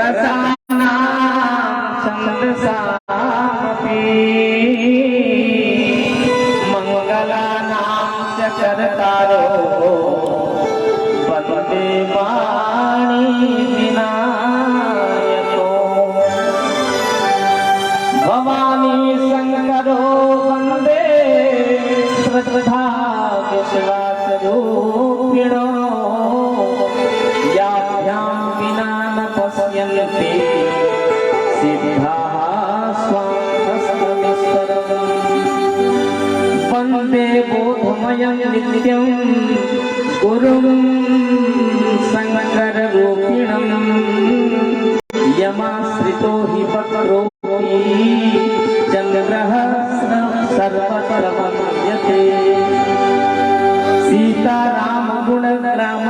रसाना छन्दसामपि मंगलानां च कर्तारो वन्दे वाणी विनायको भवानी शंकरो वन्दे श्रद्धा विश्वासरूपिणो याभ्यां विना न पश्यन्ति सिद्धाः स्वान्तस्तमीश्वरम् वन्दे बोधमयं नित्यं गुरुं शङ्कररूपिणम् यमाश्रितो हि वक्रोऽपि चन्द्रः सर्वत्र वन्द्यते सीताराम गुणग्राम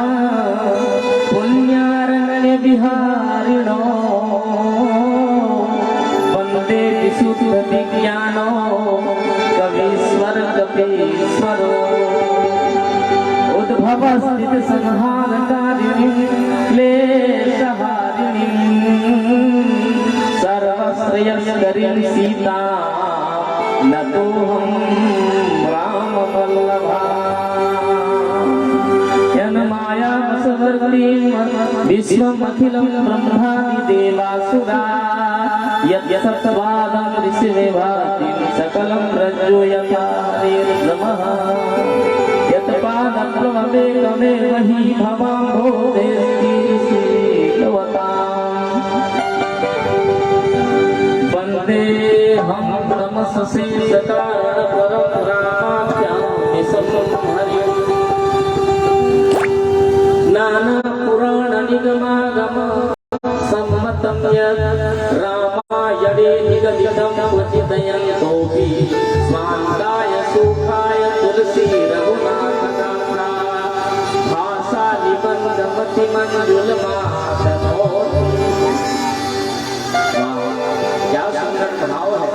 पुण्यारण्य विहारिणो वन्दे विशुद्ध विज्ञानो कवीश्वर कपीश्वरो उद्भव स्थित संहारकारिणी क्लेशहारिणी सर्वश्रेयस्करीं सीता नतोऽहं रामवल्लभा विश्वमखिलं ब्रह्मादि देवासुरा यत्सत्त्वादं ऋषिवे भाति सकलं रज्जो यथा निर्ब्रह्मः यत्पादप्लवमेकमेव हि भवाम्भोधेऽस्तीर्षेकवताम् वन्देऽहं तमसशेषकारणपरं रामाख्यां निशमं हरिम् नाना पुराण निगमागम सम्मतं यत् रामायणे निगदितं क्वचिदयन्तोऽपि स्वान्ताय सुखाय तुलसी रघुनाथकान्ता भाषा निबन्धमतिमञ्जुलमादनोति। क्या सुंदर भाव है।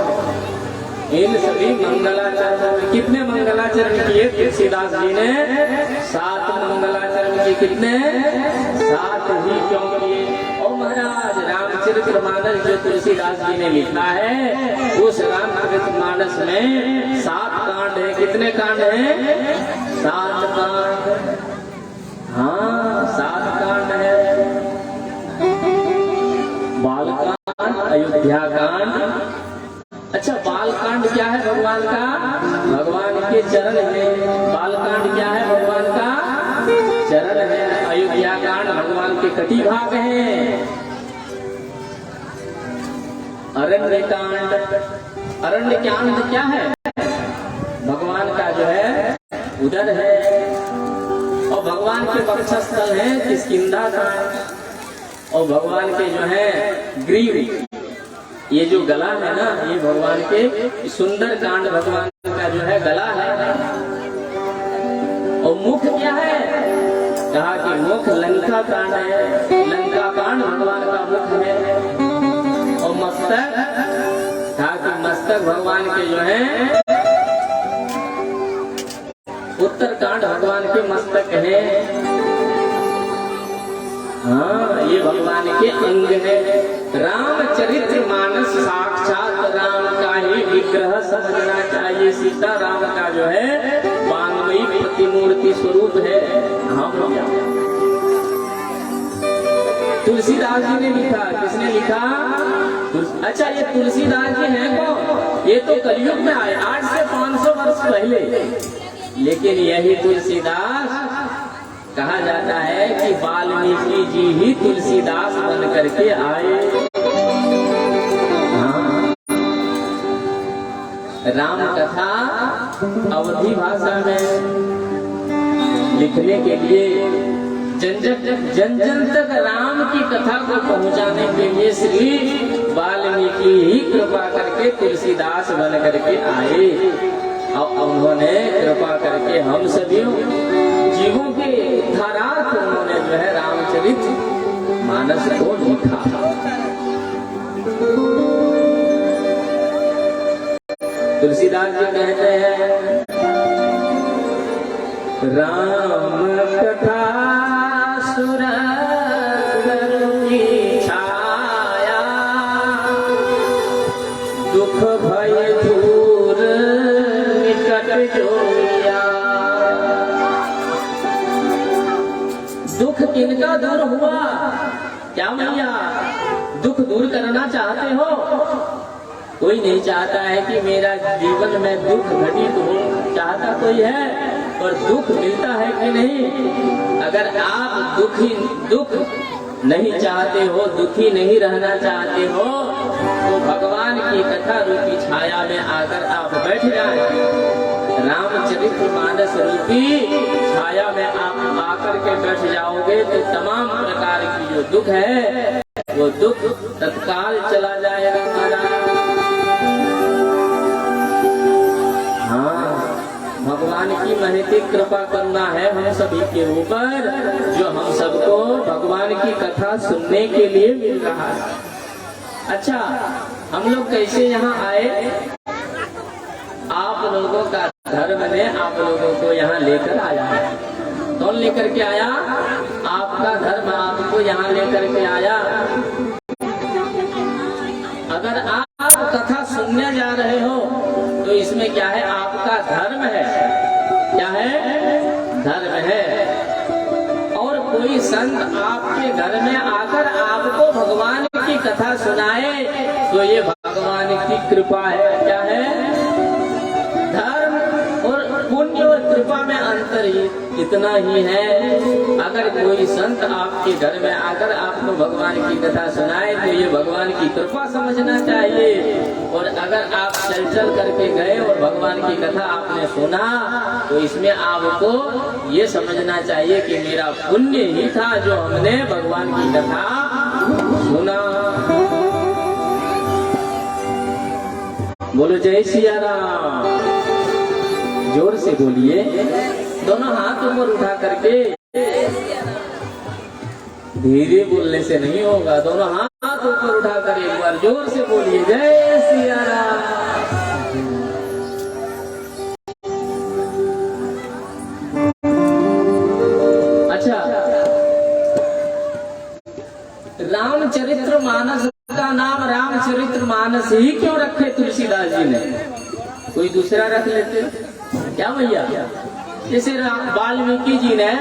इन सभी मंगलाचरण में कितने मंगलाचरण किए तुलसीदास जी ने? 7 मंगलाचरण किए। कितने? 7 ही क्यों किए? और महाराज रामचरितमानस जो तुलसीदास जी ने लिखा है उस रामचरितमानस में 7 कांड है। कितने कांड हैं? 7 कांड। हाँ 7 कांड है। बालकांड, अयोध्या कांड। अच्छा बालकांड क्या है भगवान का? भगवान के चरण है। बालकांड क्या है? भगवान का चरण है। अयोध्या कांड भगवान के कटी भाग है। अरण्य कांड, अरण्य कांड क्या है? भगवान का जो है उदर है। और भगवान के वक्षस्थल है किष्किंधा कांड। और भगवान के जो है ग्रीव, ये जो गला है ना, ये भगवान के सुंदर कांड भगवान का जो है गला है। और मुख क्या है? कहा कि मुख लंका कांड है। लंका कांड भगवान का मुख है। और मस्तक, कहा कि मस्तक भगवान के जो है उत्तर कांड भगवान के मस्तक है। हाँ ये भगवान के अंग है। रामचरितमानस साक्षात राम का ही विग्रह समझना चाहिए। सीता राम का जो है वांगमयी प्रतिमूर्ति स्वरूप है। हम तुलसीदास जी ने लिखा। किसने लिखा? अच्छा ये तुलसीदास जी हैं कौन? ये तो कलयुग में आए आज से 500 वर्ष पहले। लेकिन यही तुलसीदास कहा जाता है कि वाल्मीकि जी ही तुलसीदास बन करके आए। हाँ। राम कथा अवधी भाषा में लिखने के लिए जन जन तक राम की कथा को पहुंचाने के लिए श्री वाल्मीकि ही कृपा करके तुलसीदास बन करके आए। और उन्होंने कृपा करके हम सभी जीवों के धारार्थ उन्होंने जो है रामचरित मानस को लिखा। तुलसीदास जी कहते हैं राम कथा सुरत की छाया दुख भय दूर निकट जोया। दुख किनका दूर हुआ? क्या मैया दुख दूर करना चाहते हो? कोई नहीं चाहता है कि मेरा जीवन में दुख घटित हो, चाहता कोई है? और दुख मिलता है कि नहीं? अगर आप दुख नहीं चाहते हो, दुखी नहीं रहना चाहते हो, तो भगवान की कथा रूपी छाया में आकर आप बैठ जाएं। रामचरितमानस रूपी छाया में आप आकर के बैठ जाओगे तो तमाम प्रकार की जो दुख है वो दुख तत्काल चला जाएगा महाराज। हाँ, भगवान की महती कृपा करना है हम सभी के ऊपर, जो हम सबको भगवान की कथा सुनने के लिए मिल रहा है। अच्छा, हम लोग कैसे यहाँ आए? आप लोगों का धर्म ने आप लोगों को यहाँ लेकर आया है। कौन लेकर के आया? आपका धर्म आपको यहाँ लेकर के आया। अगर आप कथा सुनने जा रहे हो तो इसमें क्या है? आपका धर्म है। क्या है? धर्म है। और कोई संत आपके घर में आकर आपको भगवान की कथा सुनाए तो ये भगवान की कृपा है। क्या है? धर्म और पुण्य और कृपा में अंतर ही इतना ही है। अगर कोई संत आपके घर में आकर आपको भगवान की कथा सुनाए तो ये भगवान की कृपा समझना चाहिए। और अगर आप चल करके गए और भगवान की कथा आपने सुना तो इसमें आपको ये समझना चाहिए कि मेरा पुण्य ही था जो हमने भगवान की कथा सुना। बोलो जय सिया राम। जोर से बोलिए, दोनों हाथ ऊपर उठा करके। धीरे बोलने से नहीं होगा, dono हाथ ऊपर उठाकर एक बार जोर से बोलिए जय सिया राम। अच्छा, रामचरितमानस का नाम रामचरितमानस ही क्यों रखे तुलसीदास जी ने? कोई दूसरा रख लेते क्या भैया? जैसे वाल्मीकि जी ने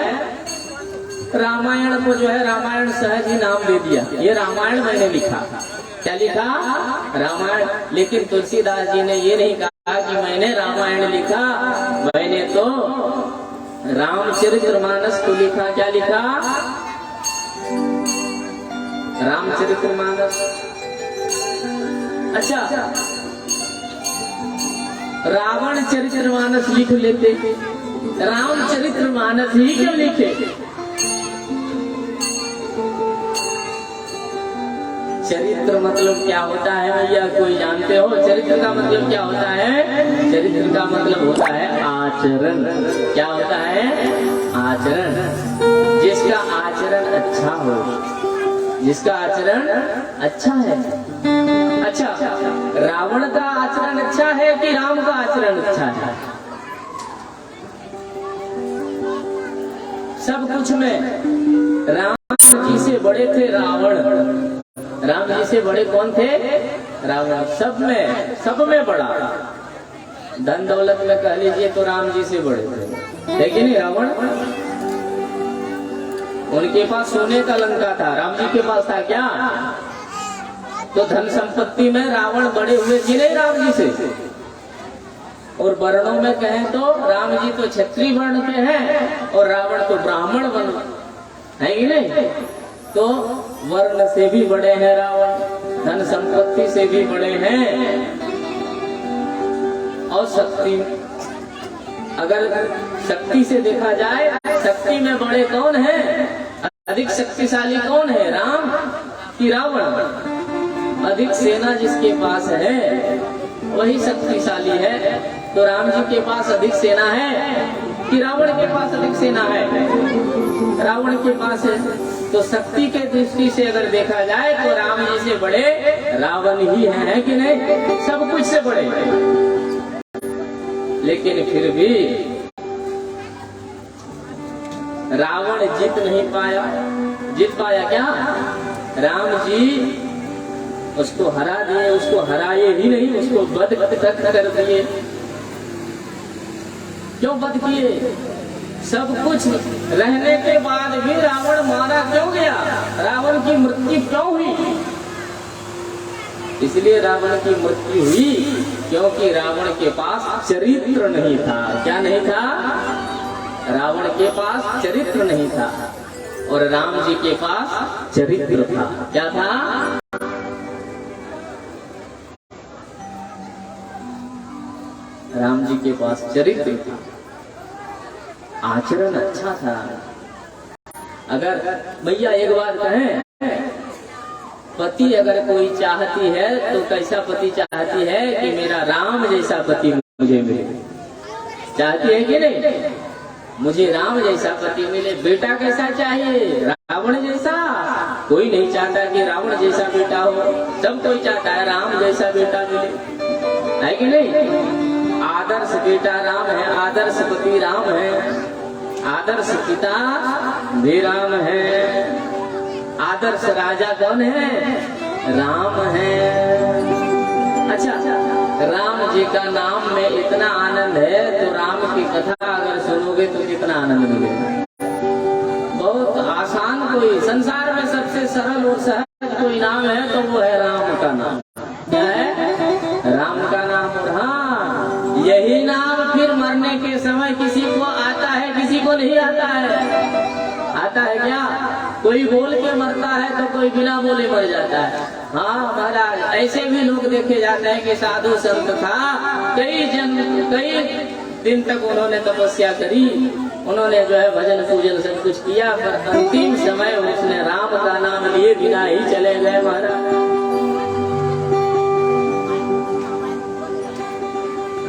रामायण को जो है रामायण सहज ही नाम दे दिया, ये रामायण मैंने लिखा। क्या लिखा? रामायण। लेकिन तुलसीदास जी ने ये नहीं कहा कि मैंने रामायण लिखा, मैंने तो रामचरितमानस को लिखा। क्या लिखा? रामचरितमानस। अच्छा, रावण चरितमानस लिख लेते, रामचरितमानस ही क्यों लिखे? चरित्र मतलब क्या होता है भैया? कोई जानते हो? चरित्र का मतलब क्या होता है? चरित्र का मतलब होता है आचरण। क्या होता है? आचरण। जिसका आचरण अच्छा हो, जिसका आचरण अच्छा है। अच्छा, रावण का आचरण अच्छा है कि राम का आचरण अच्छा है? सब कुछ में राम जी से बड़े थे रावण। राम जी से बड़े कौन थे? रावण। सब में बड़ा। धन दौलत में कह लीजिए तो राम जी से बड़े थे, लेकिन नहीं रावण। उनके पास सोने का लंका था, राम जी के पास था क्या? तो धन संपत्ति में रावण बड़े हुए जी नहीं राम जी से। और वर्णों में कहें तो राम जी तो क्षत्रिय वर्ण के हैं और रावण तो ब्राह्मण वर्ण है कि नहीं? तो वर्ण से भी बड़े हैं रावण, धन संपत्ति से भी बड़े हैं। और शक्ति, अगर शक्ति से देखा जाए, शक्ति में बड़े कौन हैं? अधिक शक्तिशाली कौन है, राम कि रावण? अधिक सेना जिसके पास है वही शक्तिशाली है। तो राम जी के पास अधिक सेना है कि रावण के पास अधिक सेना है? रावण के पास है। तो शक्ति के दृष्टि से अगर देखा जाए तो राम जी से बड़े रावण ही है कि नहीं? सब कुछ से बड़े। लेकिन फिर भी रावण जीत नहीं पाया। जीत पाया क्या? राम जी उसको हरा दिए, उसको हराए ही नहीं, उसको वध तक कर दिए। क्यों वध किए? सब कुछ रहने के बाद भी रावण मारा क्यों गया? रावण की मृत्यु क्यों हुई? इसलिए रावण की मृत्यु हुई क्योंकि रावण के पास चरित्र नहीं था। क्या नहीं था? रावण के पास चरित्र नहीं था और राम जी के पास चरित्र था। क्या था? राम जी के पास चरित्र था, आचरण अच्छा था। अगर भैया एक बात कहें, पति अगर कोई चाहती है तो कैसा पति चाहती है कि मेरा राम जैसा पति मुझे मिले? चाहती है कि नहीं? मुझे राम जैसा पति मिले। बेटा कैसा चाहिए? रावण जैसा? कोई नहीं चाहता कि रावण जैसा बेटा हो, सब कोई चाहता है राम जैसा बेटा मिले, है कि नहीं? आदर्श बेटा राम है, आदर्श पति राम है, आदर्श पिता भी राम है, आदर्श राजा कौन है? राम है। अच्छा, राम जी का नाम में इतना आनंद है तो राम की कथा अगर सुनोगे तो कितना आनंद मिलेगा। बहुत आसान, कोई संसार में सबसे सरल और सहज कोई नाम है तो वो है राम का नाम। क्या है? राम का नाम। और हाँ, यही नाम फिर मरने के समय किसी को आता है, किसी को नहीं आता है। आता है क्या? कोई बोल के मरता है तो कोई बिना बोले मर जाता है। हाँ महाराज, ऐसे भी लोग देखे जाते हैं कि साधु संत था, कई दिन तक उन्होंने तपस्या करी, उन्होंने जो है भजन पूजन सब कुछ किया, पर अंतिम समय उसने राम का नाम लिए बिना ही चले गए महाराज।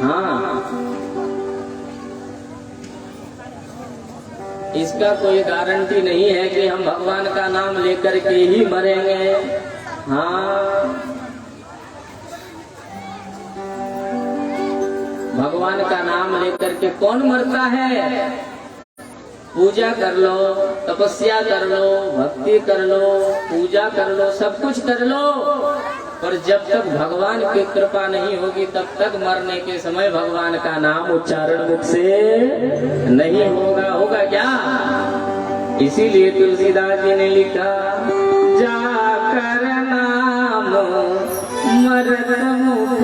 हाँ, इसका कोई गारंटी नहीं है कि हम भगवान का नाम लेकर के ही मरेंगे। हाँ, भगवान का नाम लेकर के कौन मरता है? पूजा कर लो, तपस्या कर लो, भक्ति कर लो, पूजा कर लो, सब कुछ कर लो, पर जब तक भगवान की कृपा नहीं होगी तब तक मरने के समय भगवान का नाम उच्चारण मुख से नहीं होगा। होगा क्या? इसीलिए तुलसीदास जी ने लिखा, जाकर नाम मरत मुख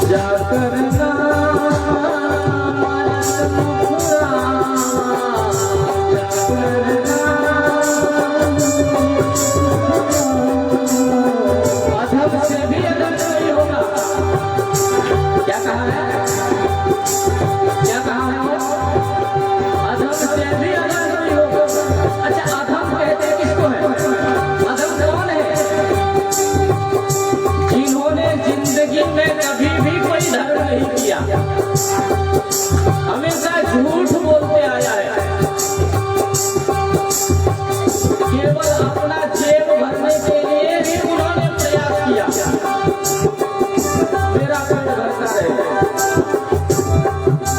जाकर नाम मरत हमेशा झूठ बोलते आया है, केवल अपना जेब भरने के लिए भी उन्होंने प्रयास किया, मेरा पेट भरता रहे,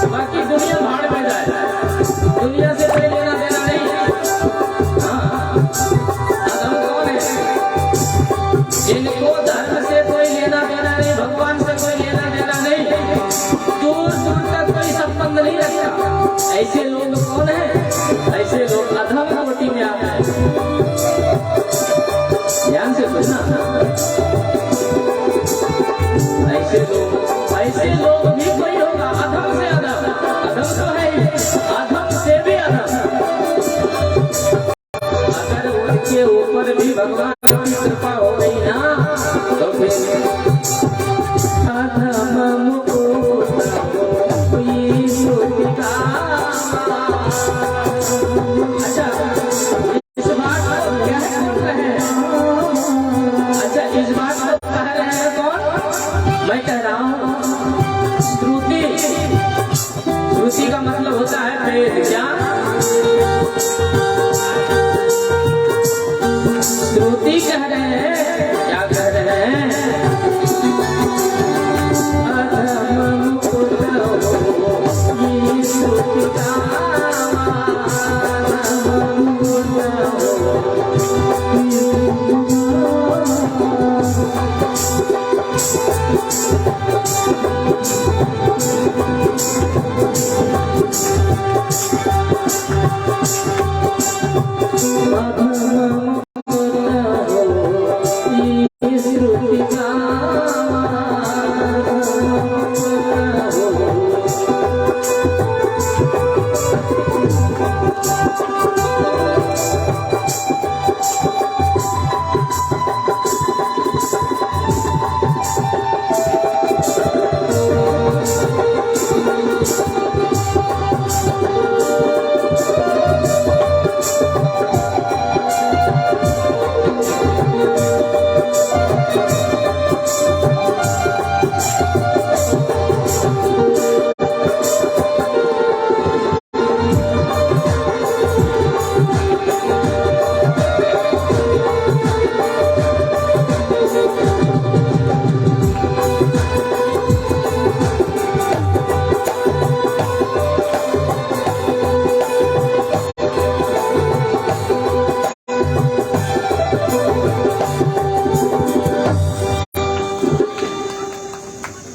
बाकी दुनिया भाड़ में जाए, दुनिया से कोई लेना देना नहीं। हाँ, अधम कौन है? जिनको धर्म से कोई लेना देना नहीं, भगवान से कोई लेना देना नहीं, दूर दूर तक कोई संबंध नहीं रखता, ऐसे लोग कौन है? ऐसे लोग अधम कोटि में आते हैं। ध्यान से सुनना, ऐसे लोग भी कोई होगा, अधम से अधम, अधम तो है ही, अधम से भी अधम। अगर उनके ऊपर भी भगवान की कृपा हो गई ना तो फिर अधम अच्छा,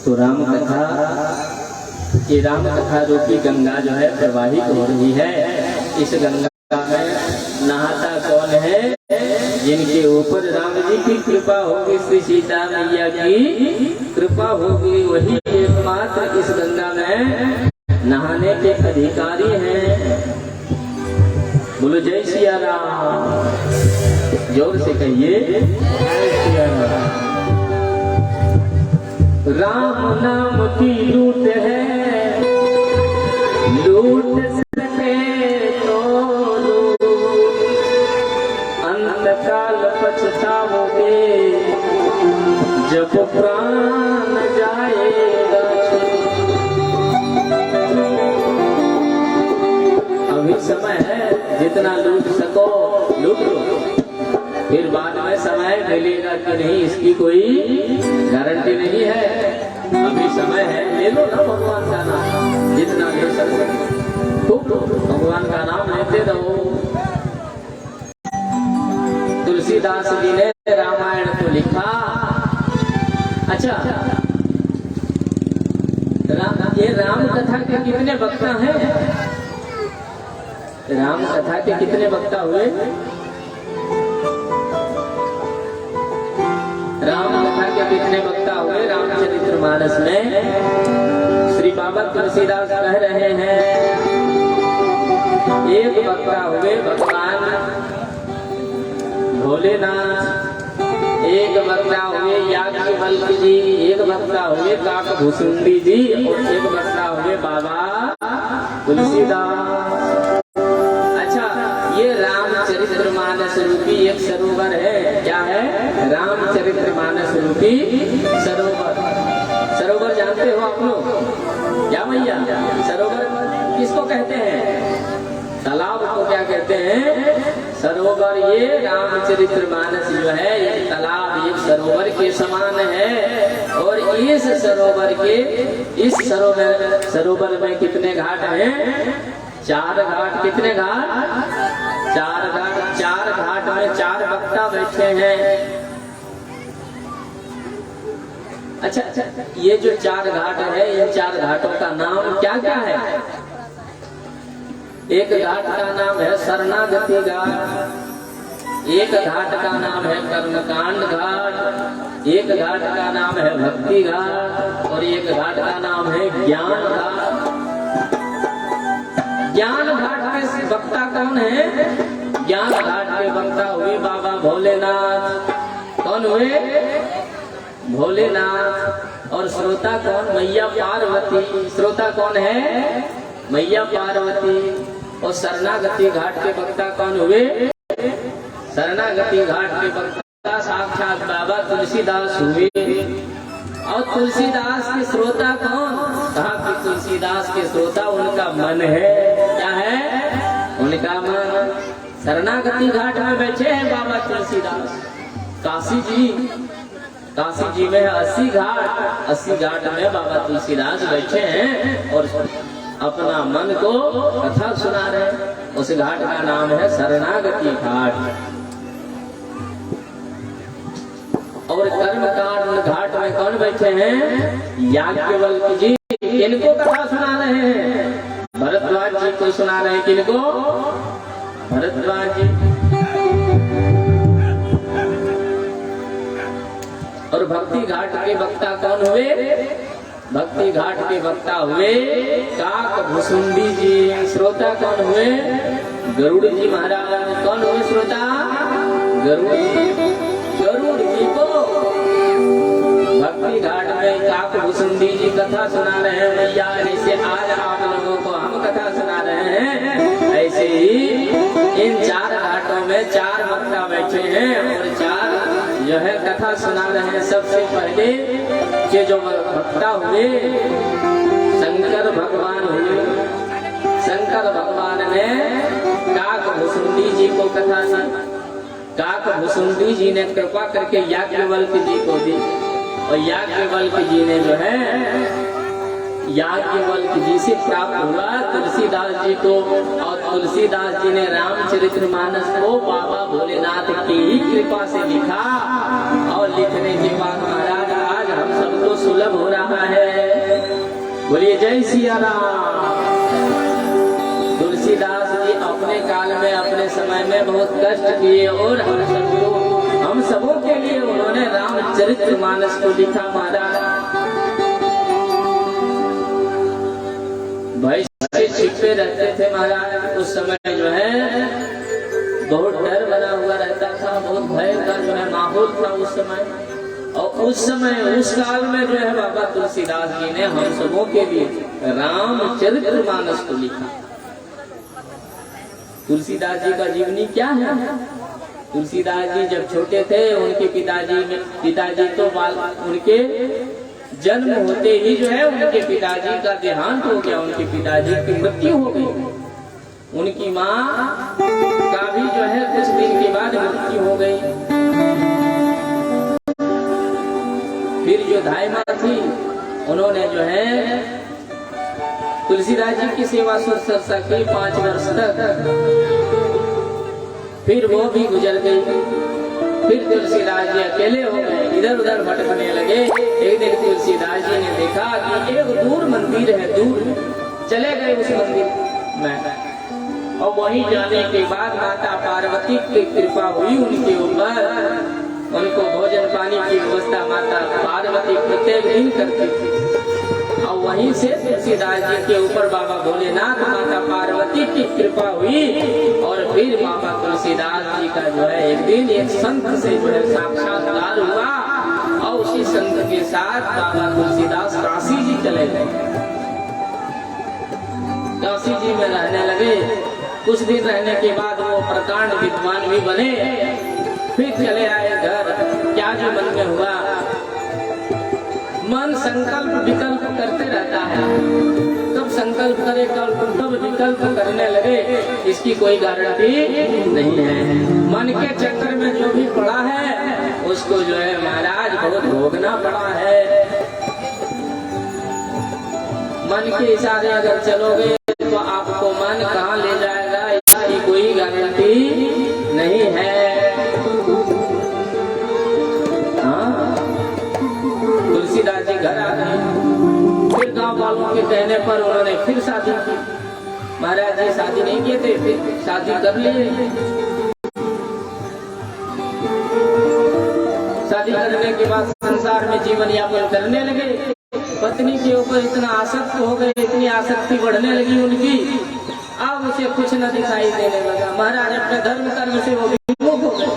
तो राम कथा, ये राम कथा रूपी गंगा जो है प्रवाहित हो रही है। इस गंगा में नहाता कौन है? जिनके ऊपर राम जी की कृपा होगी, श्री सीता मैया की कृपा होगी, वही एकमात्र इस गंगा में नहाने के अधिकारी हैं। बोलो जय सिया राम, जोर से कहिए जय सिया राम। राम नाम की लूट है, लूट सके तो लूट, अंतकाल पछताओगे जब प्राण जाएगा। अभी समय है, जितना लूट सको लूट लो, फिर बाद में समय मिलेगा कि नहीं इसकी कोई गारंटी नहीं है। अभी समय है, ले लो ना भगवान का नाम, जितना ले सको खूब भगवान का नाम लेते रहो। तुलसीदास जी ने रामायण को लिखा। अच्छा, ये राम कथा के कितने वक्ता हैं? राम कथा के कितने वक्ता हुए? राम कथा के कितने वक्ता हुए? रामचरितमानस में श्री बाबा तुलसीदास कह रहे हैं, एक वक्ता हुए भगवान भोलेनाथ, एक वक्ता हुए याज्ञवल्क्य जी, एक वक्ता हुए काकभूषुंडी जी, और एक वक्ता हुए बाबा तुलसीदास। ये रामचरितमानस रूपी एक सरोवर है। क्या है? रामचरितमानस रूपी सरोवर। सरोवर जानते हो आप लोग? क्या भैया, सरोवर किसको कहते हैं? तालाब को क्या कहते हैं? सरोवर। ये रामचरितमानस जो है एक तालाब, एक सरोवर के समान है। और इस सरोवर में कितने घाट हैं? 4 घाट। कितने घाट? 4 घाट। 4 घाट में 4 वक्ता बैठे हैं। अच्छा, ये जो 4 घाट है, इन 4 घाटों का नाम क्या क्या है? एक घाट का नाम है शरणागति घाट, एक घाट का नाम है कर्मकांड घाट, एक घाट का नाम है भक्ति घाट, और एक घाट का नाम है ज्ञान घाट। ज्ञान घाट के वक्ता कौन है? ज्ञान घाट के वक्ता हुए बाबा भोलेनाथ। कौन हुए? भोलेनाथ। और श्रोता कौन? मैया पार्वती। श्रोता कौन है? मैया पार्वती। और शरणागति घाट के वक्ता कौन हुए? शरणागति घाट के वक्ता साक्षात बाबा तुलसीदास हुए। और तुलसीदास के श्रोता कौन? कहा कि तुलसीदास के श्रोता उनका मन है। क्या है? उनका मन। शरणागति घाट में बैठे हैं बाबा तुलसीदास। काशी जी में 80 घाट, 80 घाट में बाबा तुलसीदास बैठे हैं और अपना मन को कथा सुना रहे। उस घाट का नाम है शरणागति घाट। और कर्मकांड घाट में कौन बैठे हैं? याज्ञवल्क्य जी। इनको कथा सुना रहे हैं। भरद्वाज जी को सुना रहे, किनको? भरद्वाज जी। और भक्ति घाट के वक्ता कौन हुए? भक्ति घाट के वक्ता हुए काकभुसुंडी जी। श्रोता कौन हुए? गरुड़ जी महाराज। कौन हुए श्रोता? गरुड़ जी। गरुड़ जी को भक्ति घाट में काकभुसुंडी जी कथा सुना रहे हैं। भैया जैसे आज आप लोगों को हम कथा सुना रहे हैं, ऐसे ही इन 4 घाटों में 4 वक्ता बैठे हैं और 4 जो है कथा सुना रहे हैं। सबसे पहले के जो वक्ता हुए शंकर भगवान हुए। शंकर भगवान ने काकभुसुंडी जी को कथा सुनाई। काकभुसुंडी जी ने कृपा करके याज्ञवल्क्य जी को दी और याज्ञवल्क्य जी ने जो है याज्ञवल्क्य जी से प्राप्त हुआ तुलसीदास जी को। और तुलसीदास जी ने रामचरितमानस को बाबा भोलेनाथ की ही कृपा से लिखा। और लिखने के बाद महाराज आज हम सबको सुलभ हो रहा है। बोलिए जय सिया राम। तुलसीदास जी अपने काल में अपने समय में बहुत कष्ट किए और हम सबों के लिए उन्होंने रामचरितमानस को लिखा। महाराज भाई से छिपे रहते थे महाराज। उस समय जो है बहुत डर बना हुआ रहता था, बहुत भय का जो है माहौल था उस समय। और उस समय उस काल में जो है बाबा तुलसीदास जी ने हम सबों के लिए रामचरितमानस को लिखा। तुलसीदास जी का जीवनी क्या है? तुलसीदास जी जब छोटे थे उनके पिताजी तो उनके जन्म होते ही जो है उनके पिताजी का देहांत हो गया। उनके पिताजी की मृत्यु हो गई। उनकी माँ का भी जो है कुछ दिन के बाद मृत्यु हो गई। फिर जो दाई माँ थी उन्होंने जो है तुलसीदास जी की सेवा शुश्रूषा की 5 वर्ष तक। फिर वो भी गुजर गई। फिर तुलसीदास जी अकेले हो गए, इधर उधर भटकने लगे। एक दिन तुलसीदास जी ने देखा कि एक दूर मंदिर है, दूर चले गए उस मंदिर में। और वहीं जाने के बाद माता पार्वती की कृपा हुई उनके ऊपर। उनको भोजन पानी की व्यवस्था माता पार्वती प्रत्येक दिन करती थी। और वहीं से तुलसीदास जी के ऊपर बाबा भोलेनाथ माता पार्वती की कृपा हुई। और फिर बाबा तुलसीदास जी का जो है एक दिन एक संत से जो है साक्षात्कार हुआ। और उसी संत के साथ बाबा तुलसीदास काशी जी चले गए। काशी जी में रहने लगे। कुछ दिन रहने के बाद वो प्रकांड विद्वान भी बने। फिर चले आए घर। क्या जो मन में हुआ, मन संकल्प विकल्प करते रहता है। कब संकल्प करे कब विकल्प करने लगे इसकी कोई गारंटी नहीं है। मन के चक्कर में जो भी पड़ा है उसको जो है महाराज बहुत भोगना पड़ा है। मन के इशारे अगर चलोगे तो आपको मन कहाँ ले जाएगा इसकी कोई गारंटी नहीं है। तुलसीदास जी घर आ गए। फिर गांव वालों के कहने पर उन्होंने फिर शादी की। महाराज जी शादी नहीं किए थे, फिर शादी कर लिए। शादी करने के बाद संसार में जीवन यापन करने लगे। पत्नी के ऊपर इतना आसक्त हो गए, इतनी आसक्ति बढ़ने लगी उनकी। अब उसे कुछ न दिखाई देने लगा। महाराज अपने धर्म कर्म से वो विमुख हो गए।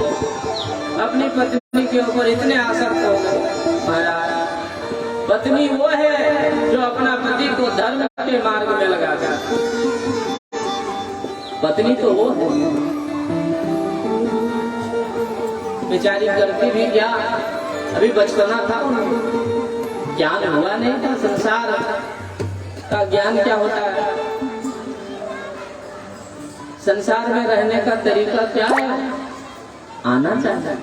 अपनी पत्नी के ऊपर इतने आसक्त हो गए। महाराज पत्नी वो है जो अपना पति को धर्म के मार्ग में लगा दे। पत्नी तो वो है। बेचारी करती भी क्या, अभी बचपना था, ज्ञान हुआ नहीं था। संसार का ज्ञान क्या होता है, संसार में रहने का तरीका क्या है, आना चाहिए।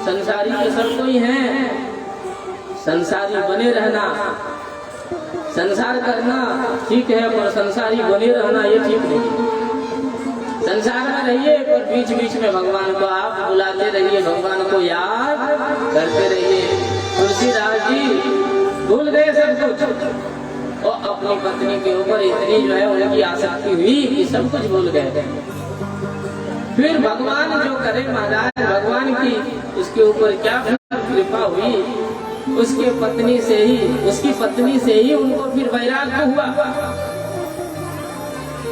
संसारी के सब कोई हैं, संसारी बने रहना, संसार करना ठीक है पर संसारी बने रहना ये ठीक नहीं। संसार में रहिए पर बीच बीच में भगवान को आप बुलाते रहिए, भगवान को याद करते रहिए। तुलसीदास जी भूल गए सब कुछ, और अपनी पत्नी के ऊपर इतनी जो है उनकी आसक्ति हुई कि सब कुछ भूल गए। फिर भगवान जो करे महाराज, भगवान की उसके ऊपर क्या कृपा हुई, उसकी पत्नी से ही उनको फिर वैराग्य हुआ,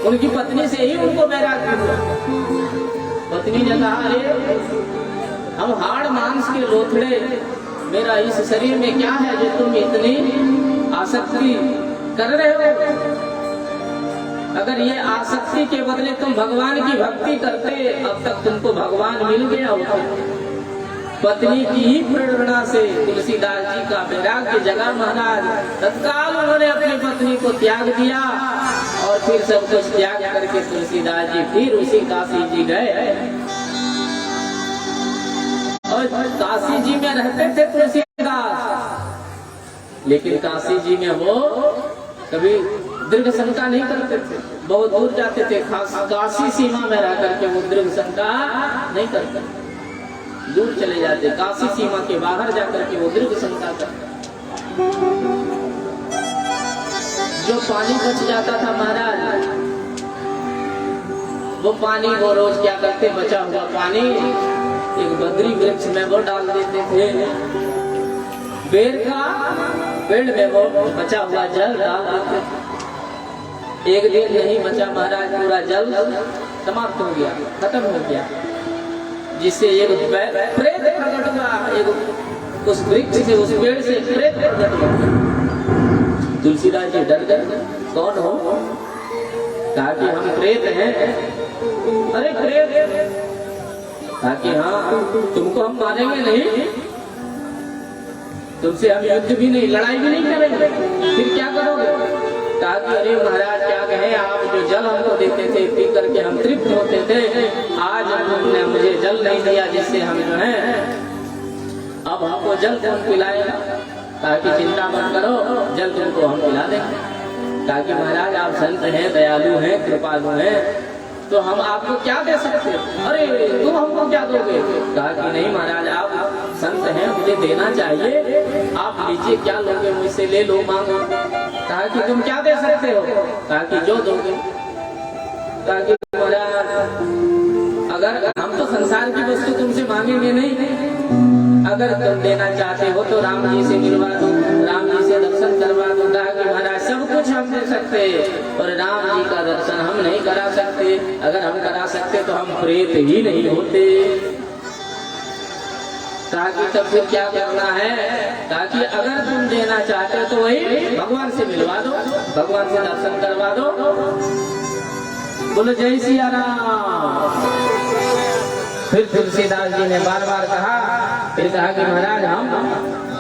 उनकी पत्नी से ही उनको वैराग्य हुआ। पत्नी ने कहा, अरे हम हाड़ मांस के लोथड़े, मेरा इस शरीर में क्या है जो तुम इतनी आसक्ति कर रहे हो? अगर ये आसक्ति के बदले तुम भगवान की भक्ति करते, अब तक तुमको भगवान मिल गया होता। पत्नी की ही प्रेरणा से तुलसीदास जी का वैराग्य जगा महाराज। तत्काल उन्होंने अपनी पत्नी को त्याग दिया और फिर सब कुछ त्याग करके तुलसीदास जी फिर उसी काशी जी गए। और काशी जी में रहते थे तुलसीदास, लेकिन काशी जी में वो कभी दीर्घ शंका नहीं करते थे, बहुत दूर जाते थे। काशी सीमा में रह करके वो दीर्घ शंका नहीं करते, दूर चले जाते। काशी सीमा के बाहर जाकर के वो दीर्घ शंका करते। जो पानी बच जाता था महाराज, वो पानी वो रोज क्या करते, बचा हुआ पानी एक बद्री वृक्ष में वो डाल देते थे। बेर का पेड़ में वो बचा हुआ जल डाल देते थे। एक दिन नहीं बचा महाराज, पूरा जल समाप्त हो गया, खत्म हो गया, जिससे एक प्रेत प्रकट हुआ। एक उस वृक्ष से, उस पेड़ से प्रेत प्रकट हुआ। तुलसीदास जी डर गए, कौन हो? कहा कि हम प्रेत हैं। अरे प्रेत? कहा कि हाँ, तुमको हम मारेंगे नहीं, तुमसे हम युद्ध भी नहीं, लड़ाई भी नहीं करेंगे, फिर क्या करोगे? कहा कि अरे महाराज क्या कहे, आप जो जल हमको देते थे, पी करके हम तृप्त होते थे, आज तुमने मुझे जल नहीं दिया, जिससे हम जो है अब हमको जल कौन पिलाएगा? कहा कि चिंता मत करो, जल तुमको हम पिला देंगे। कहा कि महाराज आप संत हैं, दयालु हैं, कृपालु हैं, तो हम आपको क्या दे सकते हैं? अरे तुम हमको क्या दोगे? कहा कि नहीं महाराज, आप संत हैं, मुझे देना चाहिए, आप लीजिए, क्या लोगे मुझसे? ले लो, मांगो। कहा कि तुम क्या दे सकते हो? कहा कि जो दोगे। कहा कि महाराज अगर हम तो संसार की वस्तु तुमसे मांगेंगे नहीं, अगर तुम देना चाहते हो तो राम जी से मिलवा दो, राम जी से दर्शन करवा दो। कहा कि महाराज सब कुछ हम दे सकते, और राम जी का दर्शन हम नहीं करा सकते। अगर हम करा सकते तो हम प्रेत ही नहीं होते। कहा कि तब फिर क्या करना है? कहा कि अगर तुम देना चाहते हो तो वही भगवान से मिलवा दो, भगवान से दर्शन करवा दो। बोलो जय सिया राम। फिर तुलसीदास जी ने बार बार कहा, फिर कहा कि महाराज हम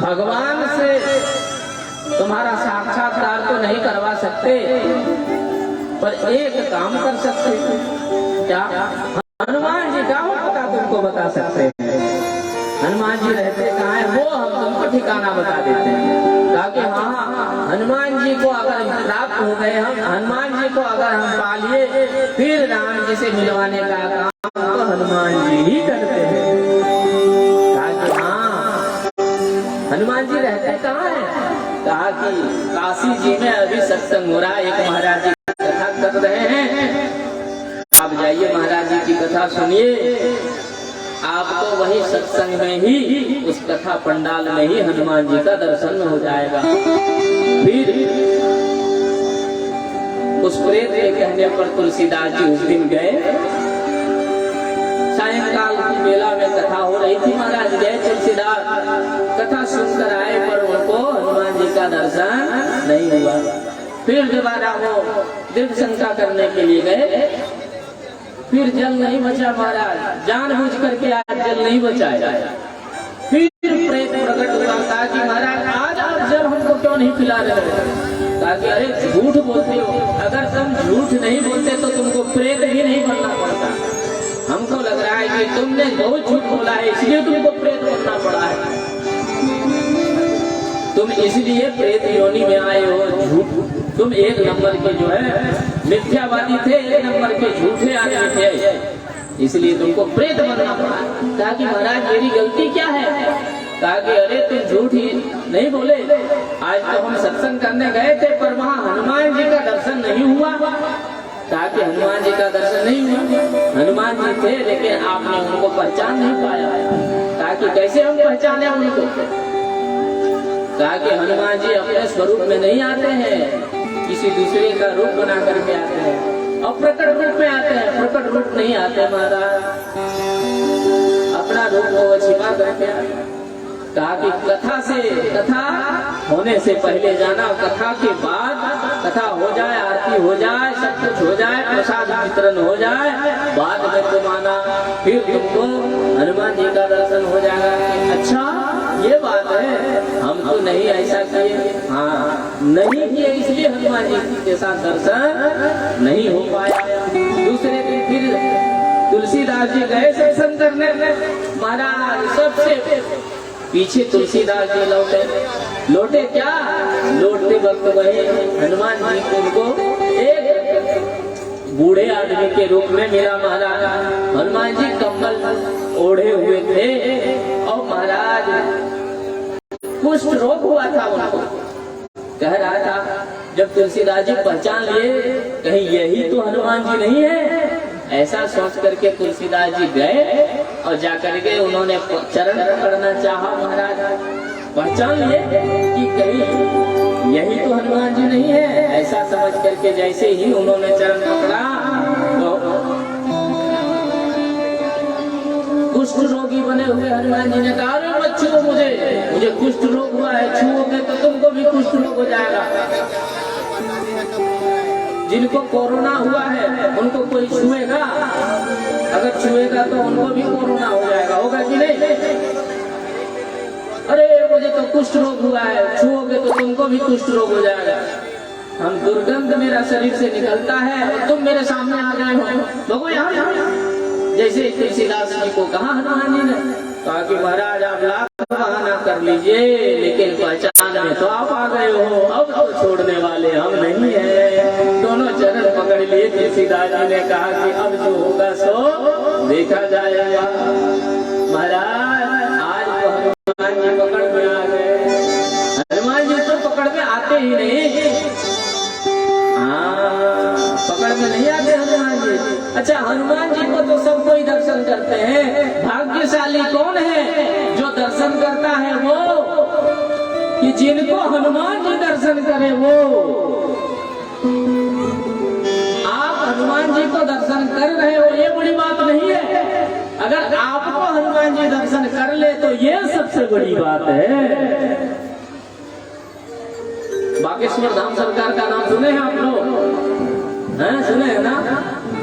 भगवान से तुम्हारा साक्षात्कार तो नहीं करवा सकते, पर एक काम कर सकते। क्या? हनुमान जी का हो पता तुमको बता सकते हैं। हनुमान जी रहते कहाँ है वो हम तुमको ठिकाना बता देते हैं। कहा कि हाँ, हनुमान जी को अगर प्राप्त हो गए, हम हनुमान जी को अगर हम पा लिए, फिर राम जी से मिलवाने का काम तो हनुमान जी ही करते हैं। कहा कि हाँ, हनुमान जी रहते कहाँ है? कहा कि काशी जी में अभी सत्संग हो रहा है, एक महाराज जी कथा कर रहे हैं, आप जाइए महाराज जी की कथा सुनिए। आपको वही सत्संग में ही, उस कथा पंडाल में ही हनुमान जी का दर्शन हो जाएगा। फिर उस प्रेत के कहने पर तुलसीदास जी उस दिन गए। सायंकाल की बेला में कथा हो रही थी, महाराज गए तुलसीदास, कथा सुनकर आए, पर उनको हनुमान जी का दर्शन नहीं हुआ। फिर दोबारा वो दीर्घ शंका करने के लिए गए, फिर जल नहीं बचा महाराज, जानबूझ करके आज जल नहीं बचाया। फिर प्रेत प्रकट हुआ। कहा कि महाराज आज आप जल हमको क्यों नहीं पिला रहे हो? कहा कि अरे झूठ बोलते हो, अगर तुम झूठ नहीं बोलते तो तुमको प्रेत भी नहीं बनना पड़ता। हमको लग रहा है कि तुमने बहुत झूठ बोला है, इसलिए तुमको प्रेत बनना पड़ा है। तुम इसलिए प्रेत योनि में आए हो, झूठ, तुम एक नंबर के जो है मिथ्यावादी थे, एक नंबर के झूठे आदमी थे, इसलिए तुमको प्रेत बनना पड़ा। कहा कि महाराज मेरी गलती क्या है? कहा कि अरे तुम झूठ ही नहीं बोले, आज तो हम सत्संग करने गए थे पर वहाँ हनुमान जी का दर्शन नहीं हुआ। कहा कि हनुमान जी का दर्शन नहीं हुआ, हनुमान जी थे लेकिन आपने उनको पहचान नहीं पाया। कहा कि कैसे हम पहचाने उनको? कहा कि हनुमान जी अपने स्वरूप में नहीं आते हैं, किसी दूसरे का रूप बना करके आते हैं और प्रकट रूप में आते हैं। प्रकट रूप नहीं आते महाराज, अपना रूप को छिपा करके आते हैं। कहा कि कथा होने से पहले जाना, कथा के बाद कथा हो जाए, आरती हो जाए, सब कुछ हो जाए, प्रसाद वितरण हो जाए, बाद में तुम आना, फिर तुमको हनुमान जी का दर्शन हो जाएगा। अच्छा ये बात है, हम तो नहीं ऐसा किए। हाँ नहीं किए इसलिए हनुमान जी के साथ दर्शन नहीं हो पाया। दूसरे दिन फिर तुलसीदास जी गए सत्संग करने, महाराज सबसे पीछे तुलसीदास जी लौटे क्या? लौटते वक्त वही हनुमान जी को उनको एक बूढ़े आदमी के रूप में मिला। महाराज हनुमान जी कम्बल ओढ़े हुए थे और महाराज कुष्ठ रोग हुआ था उनको। कह रहा था जब तुलसीदास जी पहचान लिए, कहीं यही तो हनुमान जी नहीं है, ऐसा सोच करके तुलसीदास जी गए और जाकर के उन्होंने चरण पकड़ना चाहा। महाराज पहचान लिए कि कहीं यही तो हनुमान जी नहीं है, ऐसा समझ करके जैसे ही उन्होंने चरण पकड़ा तो कुष्ठ रोगी बने हुए हनुमान जी ने कहा, अरे मत छुओ मुझे कुष्ठ रोग हुआ है, छुओगे तो तुमको भी कुष्ठ रोग हो जाएगा। जिनको कोरोना हुआ है उनको कोई छुएगा, अगर छुएगा तो उनको भी कोरोना हो जाएगा, होगा कि नहीं? अरे मुझे तो कुष्ठ रोग हुआ है, छुओगे तो तुमको भी कुष्ठ रोग हो जाएगा। हम दुर्गंध मेरा शरीर से निकलता है और तुम मेरे सामने आ गए हो, लोगों यहाँ। जैसे तुलसीदास जी को कहा हनुमान जी ने, कहा कि महाराज आप लाख बहाना कर लीजिए लेकिन पहचान में तो आप आ गए हो, अब तो छोड़ने वाले हम नहीं है। दोनों चरण पकड़ लिए। तुलसीदास जी ने कहा कि अब जो होगा सो देखा जाएगा। महाराज आज तो हनुमान जी पकड़ में आ गए। हनुमान जी तो पकड़ में आते ही नहीं, हाँ पकड़ में नहीं आते हनुमान जी। अच्छा हनुमान जी को तो सब कोई दर्शन करते हैं, भाग्यशाली कौन है जो दर्शन करता है वो, कि जिनको हनुमान जी दर्शन करे वो। आप हनुमान जी को दर्शन कर रहे हो ये बड़ी बात नहीं है, अगर आपको हनुमान जी दर्शन कर ले तो ये सबसे बड़ी बात है। बागेश्वर धाम सरकार का नाम सुने हैं आप लोग? हैं सुने हैं ना?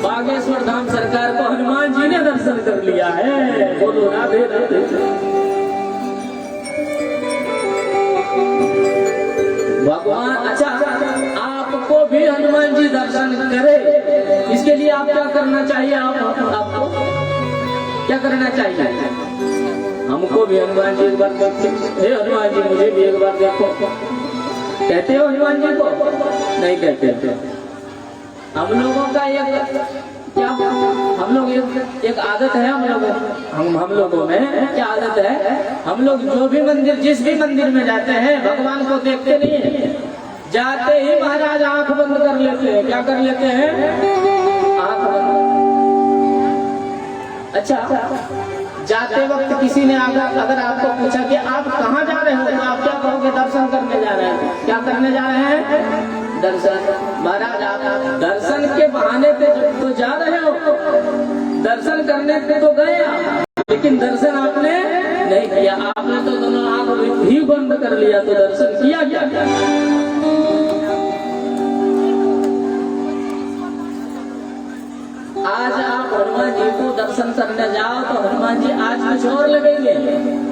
बागेश्वर धाम सरकार को हनुमान जी ने दर्शन कर लिया है। बोलो राधे राधे। भगवान अच्छा आपको भी हनुमान जी दर्शन करे, इसके लिए आप क्या करना चाहिए? आपको क्या करना चाहिए? हमको भी हनुमान जी एक बार देखो, हे हनुमान जी मुझे भी एक बार देखो। कहते हो हनुमान जी को? नहीं कहते। हम लोगों का क्या हम लोग एक आदत है, हम लोगों में क्या आदत है, हम लोग जो भी मंदिर जिस भी मंदिर में जाते हैं भगवान को देखते नहीं है, जाते ही महाराज आंख बंद कर लेते हैं। क्या कर लेते हैं? आंख बंद। अच्छा जाते वक्त किसी ने अगर आपको पूछा कि आप कहाँ जा रहे हो तो आप क्या कहोगे? दर्शन करने जा रहे हैं। क्या करने जा रहे हैं? दर्शन। महाराज आप दर्शन के बहाने पे तो जा रहे हो, दर्शन करने पे तो गए आप, लेकिन दर्शन आपने नहीं किया। आपने तो दोनों आंख भी बंद कर लिया, तो दर्शन किया क्या? आज आप हनुमान जी को दर्शन करने जाओ तो हनुमान जी आज कुछ और लगेंगे,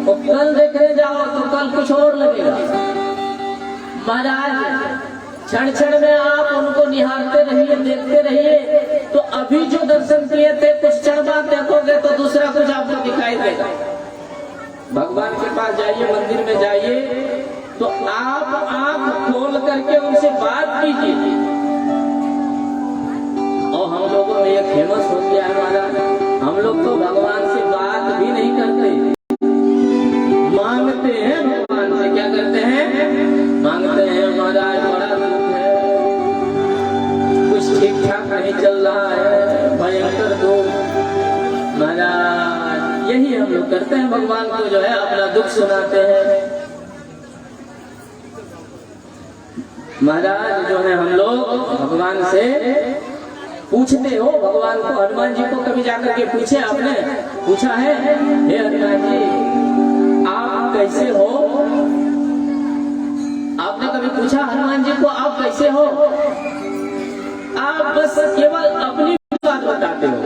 और कल देखने जाओ तो कल कुछ और लगेगा। महाराज क्षण क्षण में आप उनको निहारते रहिए, देखते रहिए, तो अभी जो दर्शन किए थे कुछ क्षण बाद देखोगे तो दूसरा कुछ आपको दिखाई देगा। भगवान के पास जाइए, मंदिर में जाइए, तो आप आंख खोल करके उनसे बात कीजिए। और हम लोगों में ये फेमस हो गया हमारा, हम लोग तो भगवान से बात भी नहीं करते, मांगते यही हम लोग करते हैं, भगवान को जो है अपना दुख सुनाते हैं। महाराज जो है हम लोग भगवान से पूछते हो, भगवान को, हनुमान जी को कभी जाकर के पूछे आपने? पूछा है, हे हनुमान जी आप कैसे हो? आपने कभी पूछा हनुमान जी को आप कैसे हो? आप बस केवल अपनी बात बताते हो,